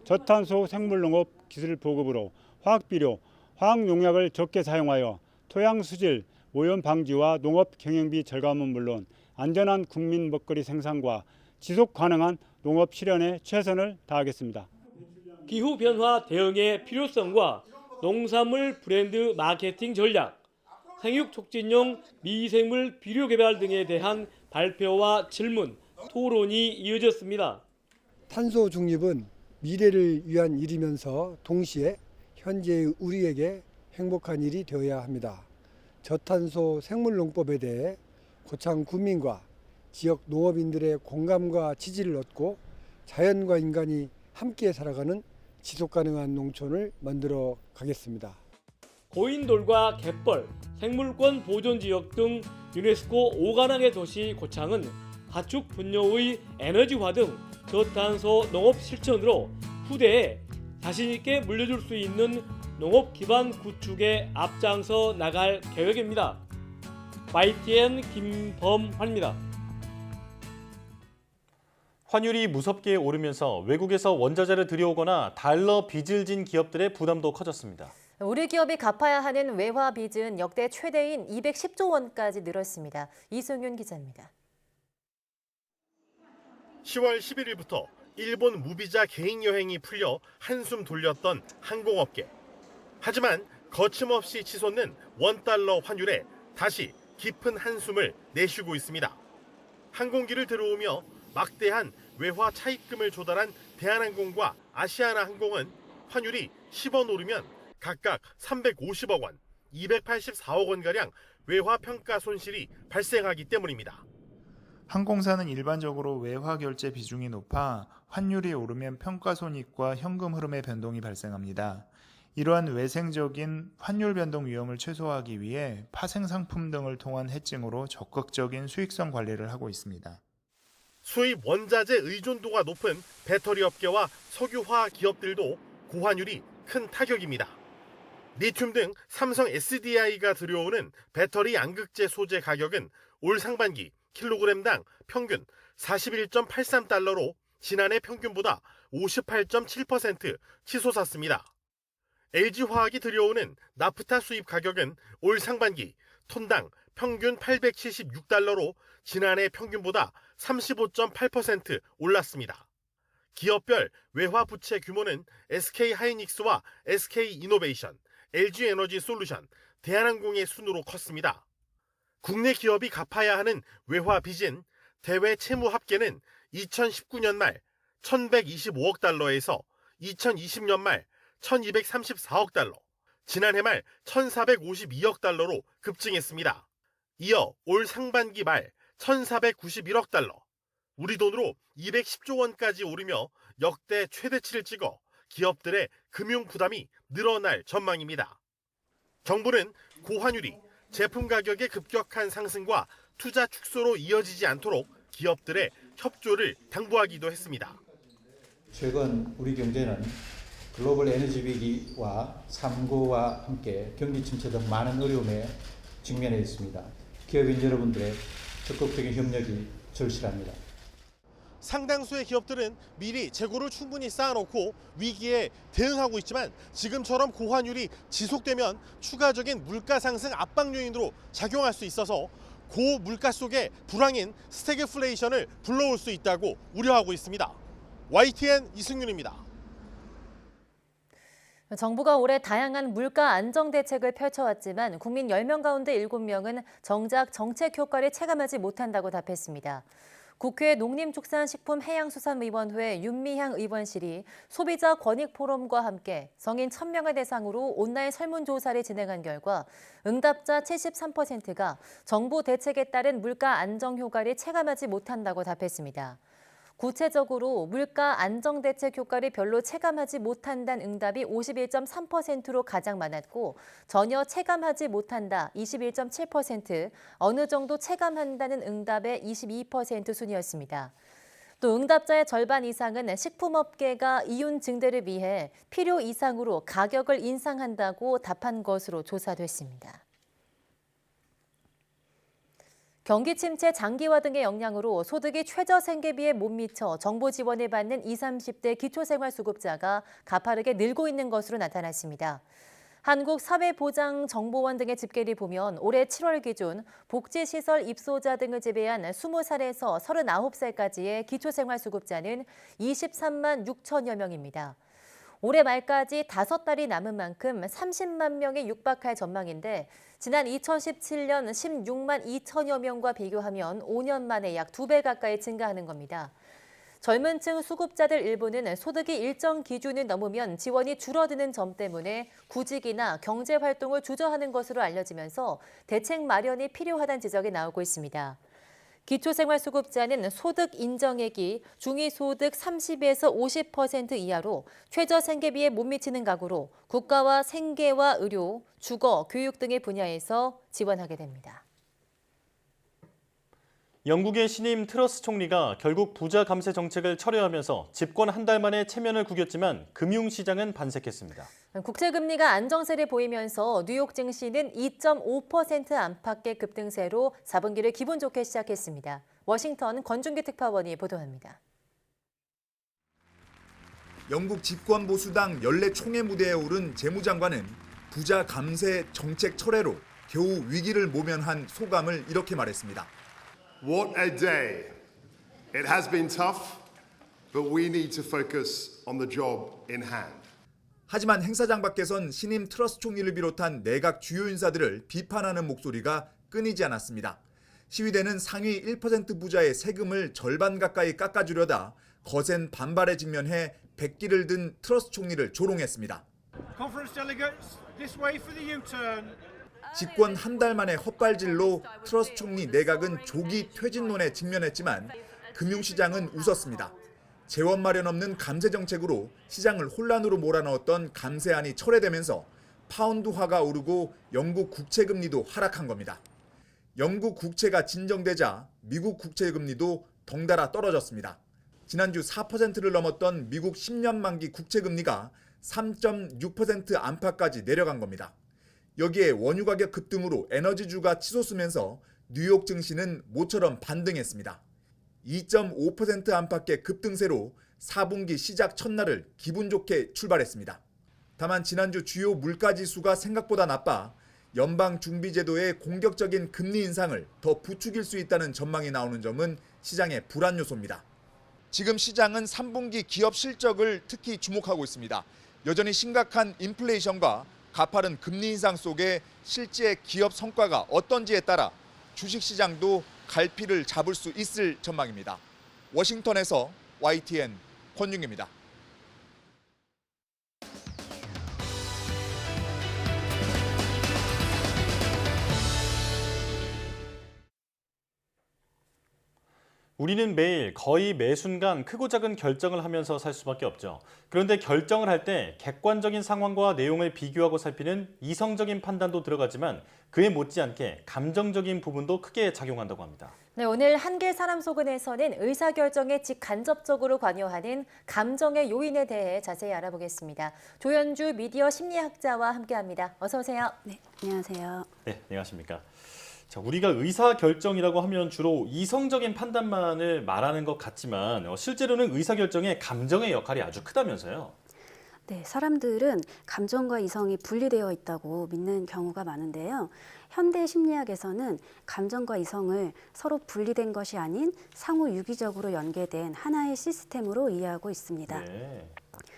저탄소 생물농업 기술 보급으로 화학비료, 화학농약을 적게 사용하여 토양 수질, 오염 방지와 농업 경영비 절감은 물론 안전한 국민 먹거리 생산과 지속 가능한 농업 실현에 최선을 다하겠습니다. 기후변화 대응의 필요성과 농산물 브랜드 마케팅 전략, 생육 촉진용 미생물 비료 개발 등에 대한 발표와 질문, 토론이 이어졌습니다. 탄소 중립은 미래를 위한 일이면서 동시에 현재의 우리에게 행복한 일이 되어야 합니다. 저탄소 생물농법에 대해 고창 구민과 지역 농업인들의 공감과 지지를 얻고 자연과 인간이 함께 살아가는 지속가능한 농촌을 만들어 가겠습니다. 고인돌과 갯벌, 생물권 보존지역 등 유네스코 5관왕의 도시 고창은 가축 분뇨의 에너지화 등 저탄소 농업 실천으로 후대에 자신있게 물려줄 수 있는 농업 기반 구축에 앞장서 나갈 계획입니다. YTN 김범환입니다. 환율이 무섭게 오르면서 외국에서 원자재를 들여오거나 달러 빚을 진 기업들의 부담도 커졌습니다. 우리 기업이 갚아야 하는 외화 빚은 역대 최대인 210조 원까지 늘었습니다. 이승윤 기자입니다. 10월 11일부터 일본 무비자 개인 여행이 풀려 한숨 돌렸던 항공업계. 하지만 거침없이 치솟는 원달러 환율에 다시 깊은 한숨을 내쉬고 있습니다. 항공기를 들어오며 막대한 외화 차입금을 조달한 대한항공과 아시아나항공은 환율이 10원 오르면 각각 350억 원, 284억 원가량 외화 평가 손실이 발생하기 때문입니다. 항공사는 일반적으로 외화 결제 비중이 높아 환율이 오르면 평가 손익과 현금 흐름의 변동이 발생합니다. 이러한 외생적인 환율 변동 위험을 최소화하기 위해 파생 상품 등을 통한 해칭으로 적극적인 수익성 관리를 하고 있습니다. 수입 원자재 의존도가 높은 배터리 업계와 석유화학 기업들도 고환율이 큰 타격입니다. 리튬 등 삼성 SDI가 들여오는 배터리 양극재 소재 가격은 올 상반기 킬로그램당 평균 41.83달러로 지난해 평균보다 58.7% 치솟았습니다. LG화학이 들여오는 나프타 수입 가격은 올 상반기 톤당 평균 876달러로 지난해 평균보다 35.8% 올랐습니다. 기업별 외화 부채 규모는 SK하이닉스와 SK이노베이션, LG에너지솔루션, 대한항공의 순으로 컸습니다. 국내 기업이 갚아야 하는 외화 빚은 대외 채무 합계는 2019년 말 1,125억 달러에서 2020년 말 1,234억 달러, 지난해 말 1,452억 달러로 급증했습니다. 이어 올 상반기 말 1,491억 달러, 우리 돈으로 210조 원까지 오르며 역대 최대치를 찍어 기업들의 금융 부담이 늘어날 전망입니다. 정부는 고환율이 제품 가격의 급격한 상승과 투자 축소로 이어지지 않도록 기업들의 협조를 당부하기도 했습니다. 최근 우리 경제는 글로벌 에너지 위기와 삼고와 함께 경기 침체 등 많은 어려움에 직면해 있습니다. 기업인 여러분들의 적극적인 협력이 절실합니다. 상당수의 기업들은 미리 재고를 충분히 쌓아놓고 위기에 대응하고 있지만 지금처럼 고환율이 지속되면 추가적인 물가 상승 압박 요인으로 작용할 수 있어서 고물가 속에 불황인 스태그플레이션을 불러올 수 있다고 우려하고 있습니다. YTN 이승윤입니다. 정부가 올해 다양한 물가 안정 대책을 펼쳐왔지만 국민 10명 가운데 7명은 정작 정책 효과를 체감하지 못한다고 답했습니다. 국회 농림축산식품해양수산위원회 윤미향 의원실이 소비자 권익포럼과 함께 성인 1,000명을 대상으로 온라인 설문조사를 진행한 결과 응답자 73%가 정부 대책에 따른 물가 안정 효과를 체감하지 못한다고 답했습니다. 구체적으로 물가 안정 대책 효과를 별로 체감하지 못한다는 응답이 51.3%로 가장 많았고 전혀 체감하지 못한다 21.7%, 어느 정도 체감한다는 응답의 22% 순이었습니다. 또 응답자의 절반 이상은 식품업계가 이윤 증대를 위해 필요 이상으로 가격을 인상한다고 답한 것으로 조사됐습니다. 경기 침체, 장기화 등의 영향으로 소득이 최저생계비에 못 미쳐 정부 지원을 받는 20, 30대 기초생활수급자가 가파르게 늘고 있는 것으로 나타났습니다. 한국사회보장정보원 등의 집계를 보면 올해 7월 기준 복지시설 입소자 등을 제외한 20살에서 39살까지의 기초생활수급자는 23만 6천여 명입니다. 올해 말까지 5달이 남은 만큼 30만 명에 육박할 전망인데 지난 2017년 16만 2천여 명과 비교하면 5년 만에 약 2배 가까이 증가하는 겁니다. 젊은 층 수급자들 일부는 소득이 일정 기준을 넘으면 지원이 줄어드는 점 때문에 구직이나 경제활동을 주저하는 것으로 알려지면서 대책 마련이 필요하다는 지적이 나오고 있습니다. 기초생활수급자는 소득 인정액이 중위소득 30에서 50% 이하로 최저생계비에 못 미치는 가구로 국가와 생계와 의료, 주거, 교육 등의 분야에서 지원하게 됩니다. 영국의 신임 트러스 총리가 결국 부자 감세 정책을 철회하면서 집권 한 달 만에 체면을 구겼지만 금융시장은 반색했습니다. 국채금리가 안정세를 보이면서 뉴욕 증시는 2.5% 안팎의 급등세로 4분기를 기분 좋게 시작했습니다. 워싱턴 권준기 특파원이 보도합니다. 영국 집권 보수당 연례 총회 무대에 오른 재무장관은 부자 감세 정책 철회로 겨우 위기를 모면한 소감을 이렇게 말했습니다. What a day. It has been tough, but we need to focus on the job in hand. 하지만 행사장 밖에선 신임 트러스 총리를 비롯한 내각 주요 인사들을 비판하는 목소리가 끊이지 않았습니다. 시위대는 상위 1% 부자의 세금을 절반 가까이 깎아주려다 거센 반발에 직면해 백기를 든 트러스 총리를 조롱했습니다. Conference delegates, this way for the U-turn. 집권 한 달 만에 헛발질로 트러스 총리 내각은 조기 퇴진론에 직면했지만 금융시장은 웃었습니다. 재원 마련 없는 감세 정책으로 시장을 혼란으로 몰아넣었던 감세안이 철회되면서 파운드화가 오르고 영국 국채금리도 하락한 겁니다. 영국 국채가 진정되자 미국 국채금리도 덩달아 떨어졌습니다. 지난주 4%를 넘었던 미국 10년 만기 국채금리가 3.6% 안팎까지 내려간 겁니다. 여기에 원유 가격 급등으로 에너지주가 치솟으면서 뉴욕 증시는 모처럼 반등했습니다. 2.5% 안팎의 급등세로 4분기 시작 첫날을 기분 좋게 출발했습니다. 다만 지난주 주요 물가지수가 생각보다 나빠 연방준비제도의 공격적인 금리 인상을 더 부추길 수 있다는 전망이 나오는 점은 시장의 불안 요소입니다. 지금 시장은 3분기 기업 실적을 특히 주목하고 있습니다. 여전히 심각한 인플레이션과 가파른 금리 인상 속에 실제 기업 성과가 어떤지에 따라 주식시장도 갈피를 잡을 수 있을 전망입니다. 워싱턴에서 YTN 권윤기입니다. 우리는 매일 거의 매 순간 크고 작은 결정을 하면서 살 수밖에 없죠. 그런데 결정을 할 때 객관적인 상황과 내용을 비교하고 살피는 이성적인 판단도 들어가지만 그에 못지않게 감정적인 부분도 크게 작용한다고 합니다. 네, 오늘 한길 사람 속은에서는 의사결정에 직간접적으로 관여하는 감정의 요인에 대해 자세히 알아보겠습니다. 조현주 미디어 심리학자와 함께합니다. 어서 오세요. 네, 안녕하세요. 네, 안녕하십니까. 자, 우리가 의사결정이라고 하면 주로 이성적인 판단만을 말하는 것 같지만 실제로는 의사결정에 감정의 역할이 아주 크다면서요. 네, 사람들은 감정과 이성이 분리되어 있다고 믿는 경우가 많은데요. 현대 심리학에서는 감정과 이성을 서로 분리된 것이 아닌 상호 유기적으로 연계된 하나의 시스템으로 이해하고 있습니다. 네.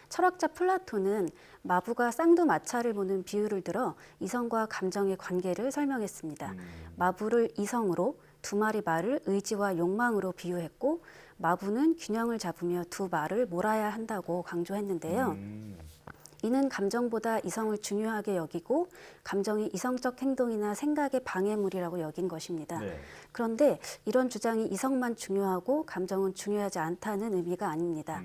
철학자 플라톤은 마부가 쌍두마차를 보는 비유를 들어 이성과 감정의 관계를 설명했습니다. 마부를 이성으로, 두 마리 말을 의지와 욕망으로 비유했고 마부는 균형을 잡으며 두 말을 몰아야 한다고 강조했는데요. 이는 감정보다 이성을 중요하게 여기고 감정이 이성적 행동이나 생각의 방해물이라고 여긴 것입니다. 네. 그런데 이런 주장이 이성만 중요하고 감정은 중요하지 않다는 의미가 아닙니다.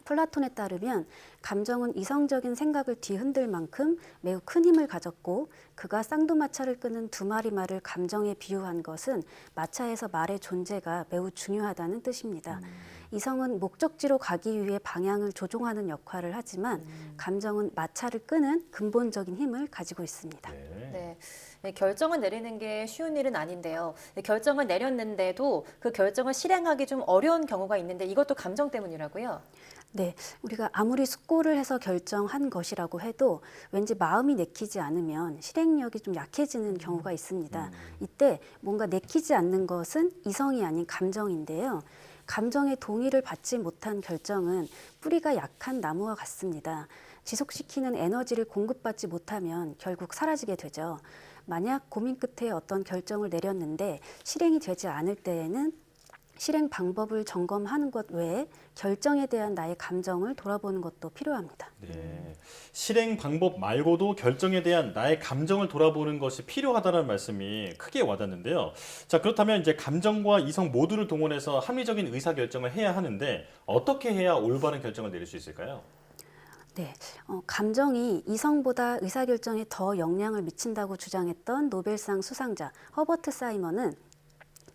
플라톤에 따르면 감정은 이성적인 생각을 뒤흔들 만큼 매우 큰 힘을 가졌고 그가 쌍두마차를 끄는 두 마리 말을 감정에 비유한 것은 마차에서 말의 존재가 매우 중요하다는 뜻입니다. 이성은 목적지로 가기 위해 방향을 조종하는 역할을 하지만 감정은 마차를 끄는 근본적인 힘을 가지고 있습니다. 네. 결정을 내리는 게 쉬운 일은 아닌데요. 결정을 내렸는데도 그 결정을 실행하기 좀 어려운 경우가 있는데 이것도 감정 때문이라고요? 네, 우리가 아무리 숙고를 해서 결정한 것이라고 해도 왠지 마음이 내키지 않으면 실행력이 좀 약해지는 경우가 있습니다. 이때 뭔가 내키지 않는 것은 이성이 아닌 감정인데요. 감정의 동의를 받지 못한 결정은 뿌리가 약한 나무와 같습니다. 지속시키는 에너지를 공급받지 못하면 결국 사라지게 되죠. 만약 고민 끝에 어떤 결정을 내렸는데 실행이 되지 않을 때에는 실행 방법을 점검하는 것 외에 결정에 대한 나의 감정을 돌아보는 것도 필요합니다. 네. 실행 방법 말고도 결정에 대한 나의 감정을 돌아보는 것이 필요하다는 말씀이 크게 와닿는데요. 자, 그렇다면 이제 감정과 이성 모두를 동원해서 합리적인 의사결정을 해야 하는데 어떻게 해야 올바른 결정을 내릴 수 있을까요? 네, 감정이 이성보다 의사결정에 더 영향을 미친다고 주장했던 노벨상 수상자 허버트 사이먼은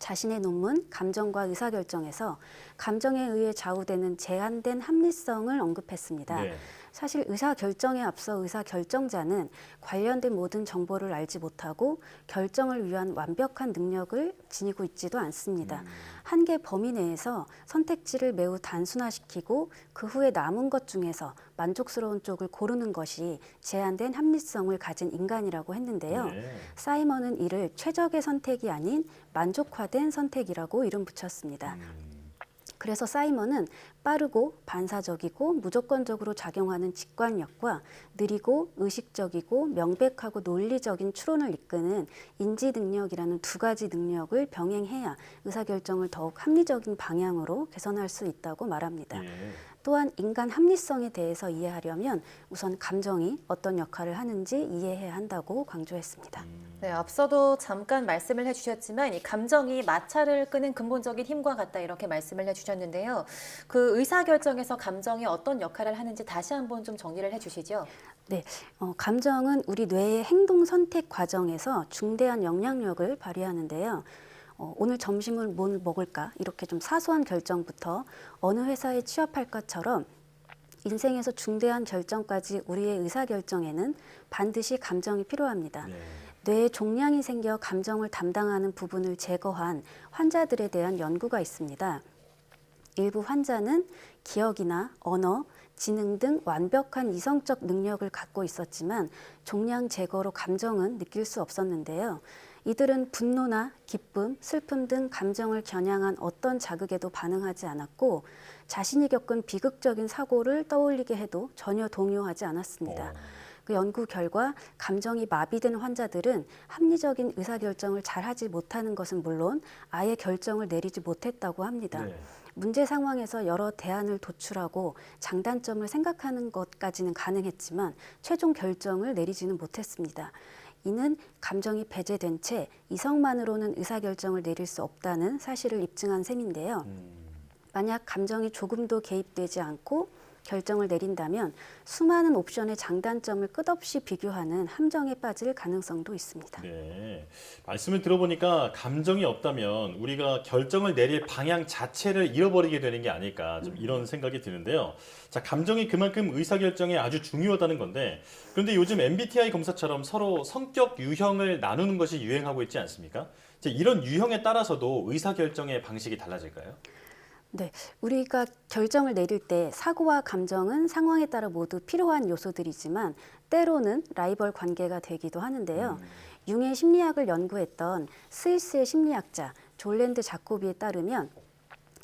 자신의 논문 감정과 의사결정에서 감정에 의해 좌우되는 제한된 합리성을 언급했습니다. 네. 사실 의사결정에 앞서 의사결정자는 관련된 모든 정보를 알지 못하고 결정을 위한 완벽한 능력을 지니고 있지도 않습니다. 한계 범위 내에서 선택지를 매우 단순화시키고 그 후에 남은 것 중에서 만족스러운 쪽을 고르는 것이 제한된 합리성을 가진 인간이라고 했는데요. 네. 사이먼은 이를 최적의 선택이 아닌 만족화된 선택이라고 이름 붙였습니다. 그래서 사이먼은 빠르고 반사적이고 무조건적으로 작용하는 직관력과 느리고 의식적이고 명백하고 논리적인 추론을 이끄는 인지 능력이라는 두 가지 능력을 병행해야 의사결정을 더욱 합리적인 방향으로 개선할 수 있다고 말합니다. 또한 인간 합리성에 대해서 이해하려면 우선 감정이 어떤 역할을 하는지 이해해야 한다고 강조했습니다. 네, 앞서도 잠깐 말씀을 해주셨지만 이 감정이 마찰을 끄는 근본적인 힘과 같다 이렇게 말씀을 해주셨는데요. 그 의사결정에서 감정이 어떤 역할을 하는지 다시 한번 좀 정리를 해주시죠. 네, 감정은 우리 뇌의 행동 선택 과정에서 중대한 영향력을 발휘하는데요. 오늘 점심을 뭘 먹을까? 이렇게 좀 사소한 결정부터 어느 회사에 취업할까처럼 인생에서 중대한 결정까지 우리의 의사결정에는 반드시 감정이 필요합니다. 뇌에 종양이 생겨 감정을 담당하는 부분을 제거한 환자들에 대한 연구가 있습니다. 일부 환자는 기억이나 언어, 지능 등 완벽한 이성적 능력을 갖고 있었지만 종양 제거로 감정은 느낄 수 없었는데요. 이들은 분노나 기쁨, 슬픔 등 감정을 겨냥한 어떤 자극에도 반응하지 않았고 자신이 겪은 비극적인 사고를 떠올리게 해도 전혀 동요하지 않았습니다. 그 연구 결과 감정이 마비된 환자들은 합리적인 의사결정을 잘하지 못하는 것은 물론 아예 결정을 내리지 못했다고 합니다. 문제 상황에서 여러 대안을 도출하고 장단점을 생각하는 것까지는 가능했지만 최종 결정을 내리지는 못했습니다. 이는 감정이 배제된 채 이성만으로는 의사결정을 내릴 수 없다는 사실을 입증한 셈인데요. 만약 감정이 조금도 개입되지 않고 결정을 내린다면 수많은 옵션의 장단점을 끝없이 비교하는 함정에 빠질 가능성도 있습니다. 네, 말씀을 들어보니까 감정이 없다면 우리가 결정을 내릴 방향 자체를 잃어버리게 되는 게 아닐까 좀 이런 생각이 드는데요. 자, 감정이 그만큼 의사결정에 아주 중요하다는 건데 그런데 요즘 MBTI 검사처럼 서로 성격 유형을 나누는 것이 유행하고 있지 않습니까? 이제 이런 유형에 따라서도 의사결정의 방식이 달라질까요? 네, 우리가 결정을 내릴 때 사고와 감정은 상황에 따라 모두 필요한 요소들이지만 때로는 라이벌 관계가 되기도 하는데요. 융의 심리학을 연구했던 스위스의 심리학자 졸랜드 자코비에 따르면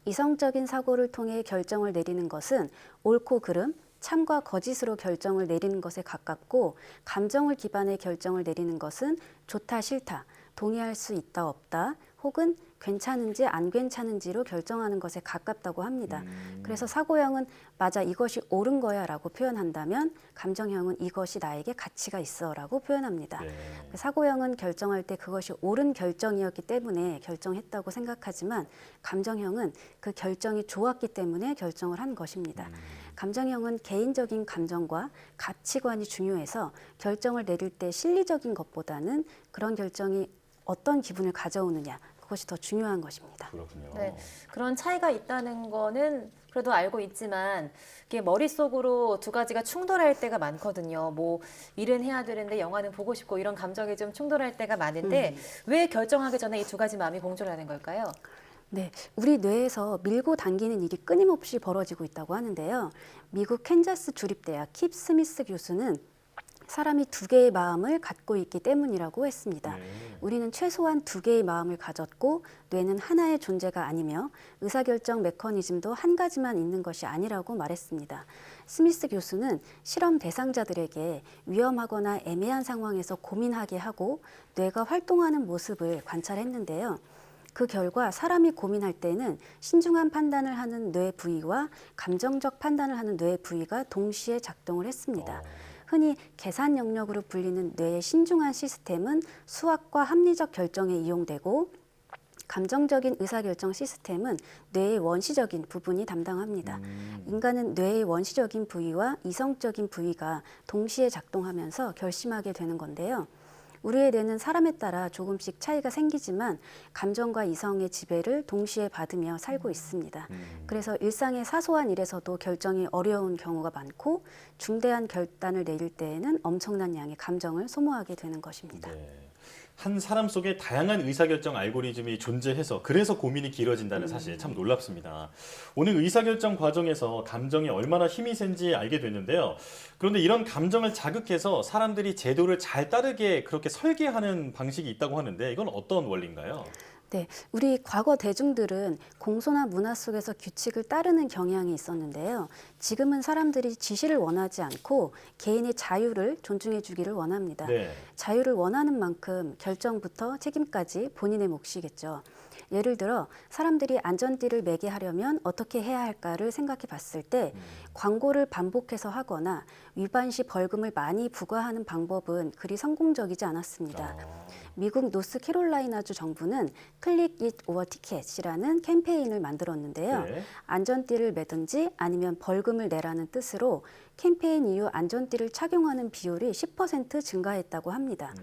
이성적인 사고를 통해 결정을 내리는 것은 옳고 그름, 참과 거짓으로 결정을 내리는 것에 가깝고 감정을 기반해 결정을 내리는 것은 좋다 싫다, 동의할 수 있다 없다 혹은 괜찮은지 안 괜찮은지로 결정하는 것에 가깝다고 합니다. 그래서 사고형은 맞아 이것이 옳은 거야 라고 표현한다면 감정형은 이것이 나에게 가치가 있어 라고 표현합니다. 사고형은 결정할 때 그것이 옳은 결정이었기 때문에 결정했다고 생각하지만 감정형은 그 결정이 좋았기 때문에 결정을 한 것입니다. 감정형은 개인적인 감정과 가치관이 중요해서 결정을 내릴 때 실리적인 것보다는 그런 결정이 어떤 기분을 가져오느냐 그것이 더 중요한 것입니다. 그렇군요. 네, 그런 차이가 있다는 거는 그래도 알고 있지만 이게 머릿속으로 두 가지가 충돌할 때가 많거든요. 뭐 일은 해야 되는데 영화는 보고 싶고 이런 감정이 좀 충돌할 때가 많은데 왜 결정하기 전에 이 두 가지 마음이 공존하는 걸까요? 네, 우리 뇌에서 밀고 당기는 일이 끊임없이 벌어지고 있다고 하는데요. 미국 캔자스 주립대학 킵 스미스 교수는 사람이 두 개의 마음을 갖고 있기 때문이라고 했습니다. 우리는 최소한 두 개의 마음을 가졌고 뇌는 하나의 존재가 아니며 의사결정 메커니즘도 한 가지만 있는 것이 아니라고 말했습니다. 스미스 교수는 실험 대상자들에게 위험하거나 애매한 상황에서 고민하게 하고 뇌가 활동하는 모습을 관찰했는데요. 그 결과 사람이 고민할 때는 신중한 판단을 하는 뇌 부위와 감정적 판단을 하는 뇌 부위가 동시에 작동을 했습니다. 흔히 계산 영역으로 불리는 뇌의 신중한 시스템은 수학과 합리적 결정에 이용되고 감정적인 의사결정 시스템은 뇌의 원시적인 부분이 담당합니다. 인간은 뇌의 원시적인 부위와 이성적인 부위가 동시에 작동하면서 결심하게 되는 건데요. 우리의 뇌는 사람에 따라 조금씩 차이가 생기지만 감정과 이성의 지배를 동시에 받으며 살고 있습니다. 그래서 일상의 사소한 일에서도 결정이 어려운 경우가 많고 중대한 결단을 내릴 때에는 엄청난 양의 감정을 소모하게 되는 것입니다. 한 사람 속에 다양한 의사결정 알고리즘이 존재해서 그래서 고민이 길어진다는 사실 참 놀랍습니다. 오늘 의사결정 과정에서 감정이 얼마나 힘이 센지 알게 됐는데요. 그런데 이런 감정을 자극해서 사람들이 제도를 잘 따르게 그렇게 설계하는 방식이 있다고 하는데 이건 어떤 원리인가요? 네, 우리 과거 대중들은 공소나 문화 속에서 규칙을 따르는 경향이 있었는데요. 지금은 사람들이 지시를 원하지 않고 개인의 자유를 존중해 주기를 원합니다. 네. 자유를 원하는 만큼 결정부터 책임까지 본인의 몫이겠죠. 예를 들어 사람들이 안전띠를 매게 하려면 어떻게 해야 할까를 생각해 봤을 때 광고를 반복해서 하거나 위반 시 벌금을 많이 부과하는 방법은 그리 성공적이지 않았습니다. 미국 노스캐롤라이나주 정부는 클릭 잇 오어 티켓이라는 캠페인을 만들었는데요. 네. 안전띠를 매든지 아니면 벌금을 내라는 뜻으로 캠페인 이후 안전띠를 착용하는 비율이 10% 증가했다고 합니다.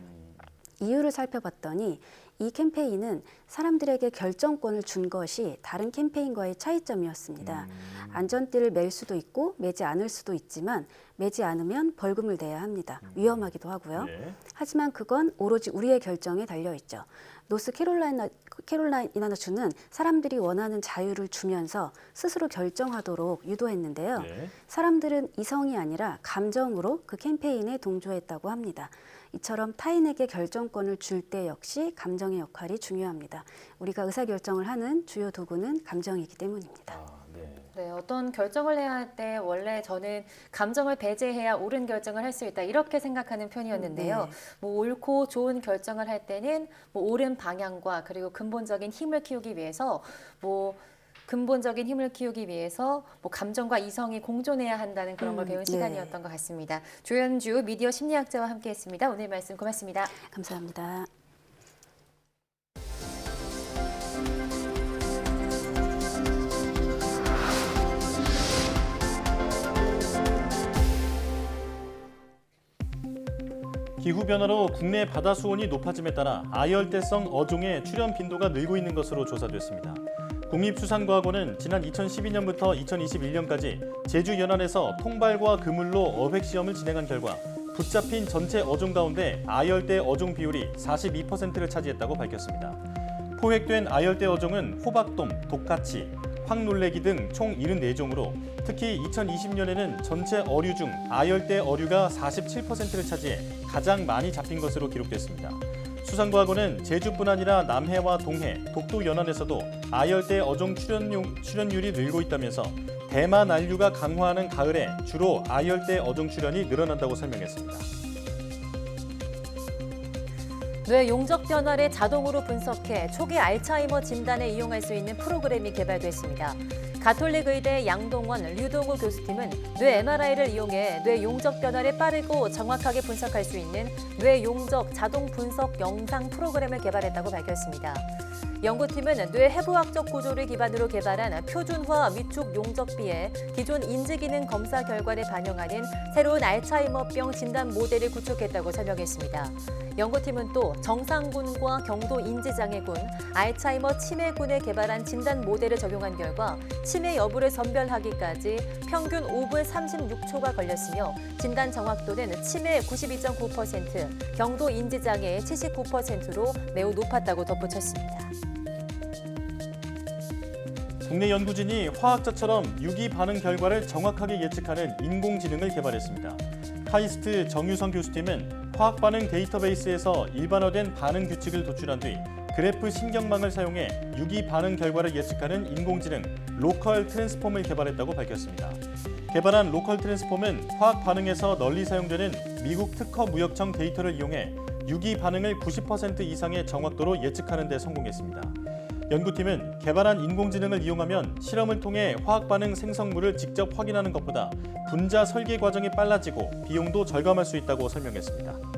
이유를 살펴봤더니 이 캠페인은 사람들에게 결정권을 준 것이 다른 캠페인과의 차이점이었습니다. 안전띠를 맬 수도 있고 매지 않을 수도 있지만 매지 않으면 벌금을 내야 합니다. 위험하기도 하고요. 네. 하지만 그건 오로지 우리의 결정에 달려있죠. 노스캐롤라이나주는 사람들이 원하는 자유를 주면서 스스로 결정하도록 유도했는데요. 네. 사람들은 이성이 아니라 감정으로 그 캠페인에 동조했다고 합니다. 이처럼 타인에게 결정권을 줄 때 역시 감정의 역할이 중요합니다. 우리가 의사결정을 하는 주요 도구는 감정이기 때문입니다. 네, 어떤 결정을 해야 할 때 원래 저는 감정을 배제해야 옳은 결정을 할 수 있다 이렇게 생각하는 편이었는데요. 뭐 옳고 좋은 결정을 할 때는 뭐 옳은 방향과 그리고 근본적인 힘을 키우기 위해서 뭐 감정과 이성이 공존해야 한다는 그런 걸 배운 시간이었던 것 같습니다. 조현주 미디어 심리학자와 함께했습니다. 오늘 말씀 고맙습니다. 감사합니다. 기후변화로 국내 바다 수온이 높아짐에 따라 아열대성 어종의 출현 빈도가 늘고 있는 것으로 조사됐습니다. 국립수산과학원은 지난 2012년부터 2021년까지 제주 연안에서 통발과 그물로 어획 시험을 진행한 결과 붙잡힌 전체 어종 가운데 아열대 어종 비율이 42%를 차지했다고 밝혔습니다. 포획된 아열대 어종은 호박돔, 독가치, 황놀래기 등 총 74종으로 특히 2020년에는 전체 어류 중 아열대 어류가 47%를 차지해 가장 많이 잡힌 것으로 기록됐습니다. 수산과학원은 제주뿐 아니라 남해와 동해, 독도 연안에서도 아열대 어종 출현율이 늘고 있다면서 대마 난류가 강화하는 가을에 주로 아열대 어종 출현이 늘어난다고 설명했습니다. 뇌 용적 변화를 자동으로 분석해 초기 알츠하이머 진단에 이용할 수 있는 프로그램이 개발됐습니다. 가톨릭 의대 양동원, 류동우 교수팀은 뇌 MRI를 이용해 뇌 용적 변화를 빠르고 정확하게 분석할 수 있는 뇌 용적 자동 분석 영상 프로그램을 개발했다고 밝혔습니다. 연구팀은 뇌 해부학적 구조를 기반으로 개발한 표준화 위축 용적비에 기존 인지기능 검사 결과를 반영하는 새로운 알츠하이머병 진단 모델을 구축했다고 설명했습니다. 연구팀은 또 정상군과 경도 인지장애군, 알츠하이머 치매군에 개발한 진단 모델을 적용한 결과 치매 여부를 선별하기까지 평균 5분 36초가 걸렸으며 진단 정확도는 치매 92.9%, 경도 인지장애 79%로 매우 높았다고 덧붙였습니다. 국내 연구진이 화학자처럼 유기 반응 결과를 정확하게 예측하는 인공지능을 개발했습니다. 카이스트 정유성 교수팀은 화학 반응 데이터베이스에서 일반화된 반응 규칙을 도출한 뒤 그래프 신경망을 사용해 유기 반응 결과를 예측하는 인공지능 로컬 트랜스폼을 개발했다고 밝혔습니다. 개발한 로컬 트랜스폼은 화학 반응에서 널리 사용되는 미국 특허 무역청 데이터를 이용해 유기 반응을 90% 이상의 정확도로 예측하는 데 성공했습니다. 연구팀은 개발한 인공지능을 이용하면 실험을 통해 화학 반응 생성물을 직접 확인하는 것보다 분자 설계 과정이 빨라지고 비용도 절감할 수 있다고 설명했습니다.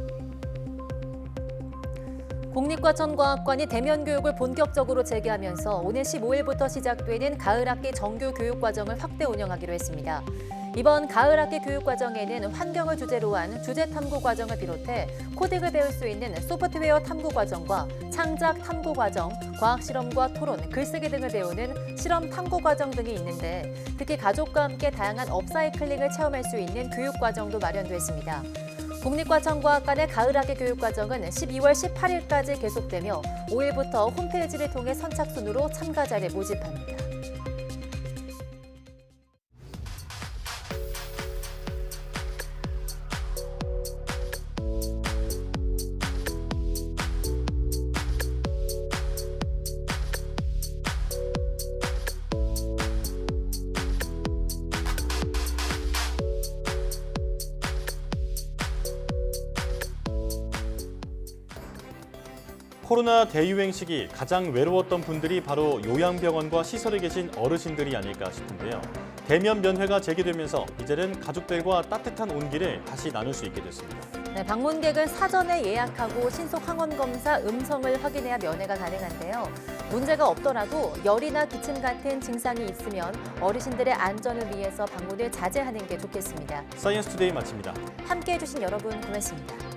국립과천과학관이 대면 교육을 본격적으로 재개하면서 오는 15일부터 시작되는 가을 학기 정규 교육 과정을 확대 운영하기로 했습니다. 이번 가을 학기 교육 과정에는 환경을 주제로 한 주제 탐구 과정을 비롯해 코딩을 배울 수 있는 소프트웨어 탐구 과정과 창작 탐구 과정, 과학 실험과 토론, 글쓰기 등을 배우는 실험 탐구 과정 등이 있는데 특히 가족과 함께 다양한 업사이클링을 체험할 수 있는 교육 과정도 마련됐습니다. 국립과천과학관의 가을 학기 교육 과정은 12월 18일까지 계속되며 5일부터 홈페이지를 통해 선착순으로 참가자를 모집합니다. 코로나 대유행 시기 가장 외로웠던 분들이 바로 요양병원과 시설에 계신 어르신들이 아닐까 싶은데요. 대면 면회가 재개되면서 이제는 가족들과 따뜻한 온기를 다시 나눌 수 있게 됐습니다. 네, 방문객은 사전에 예약하고 신속 항원 검사 음성을 확인해야 면회가 가능한데요. 문제가 없더라도 열이나 기침 같은 증상이 있으면 어르신들의 안전을 위해서 방문을 자제하는 게 좋겠습니다. 사이언스 투데이 마칩니다. 함께해 주신 여러분 고맙습니다.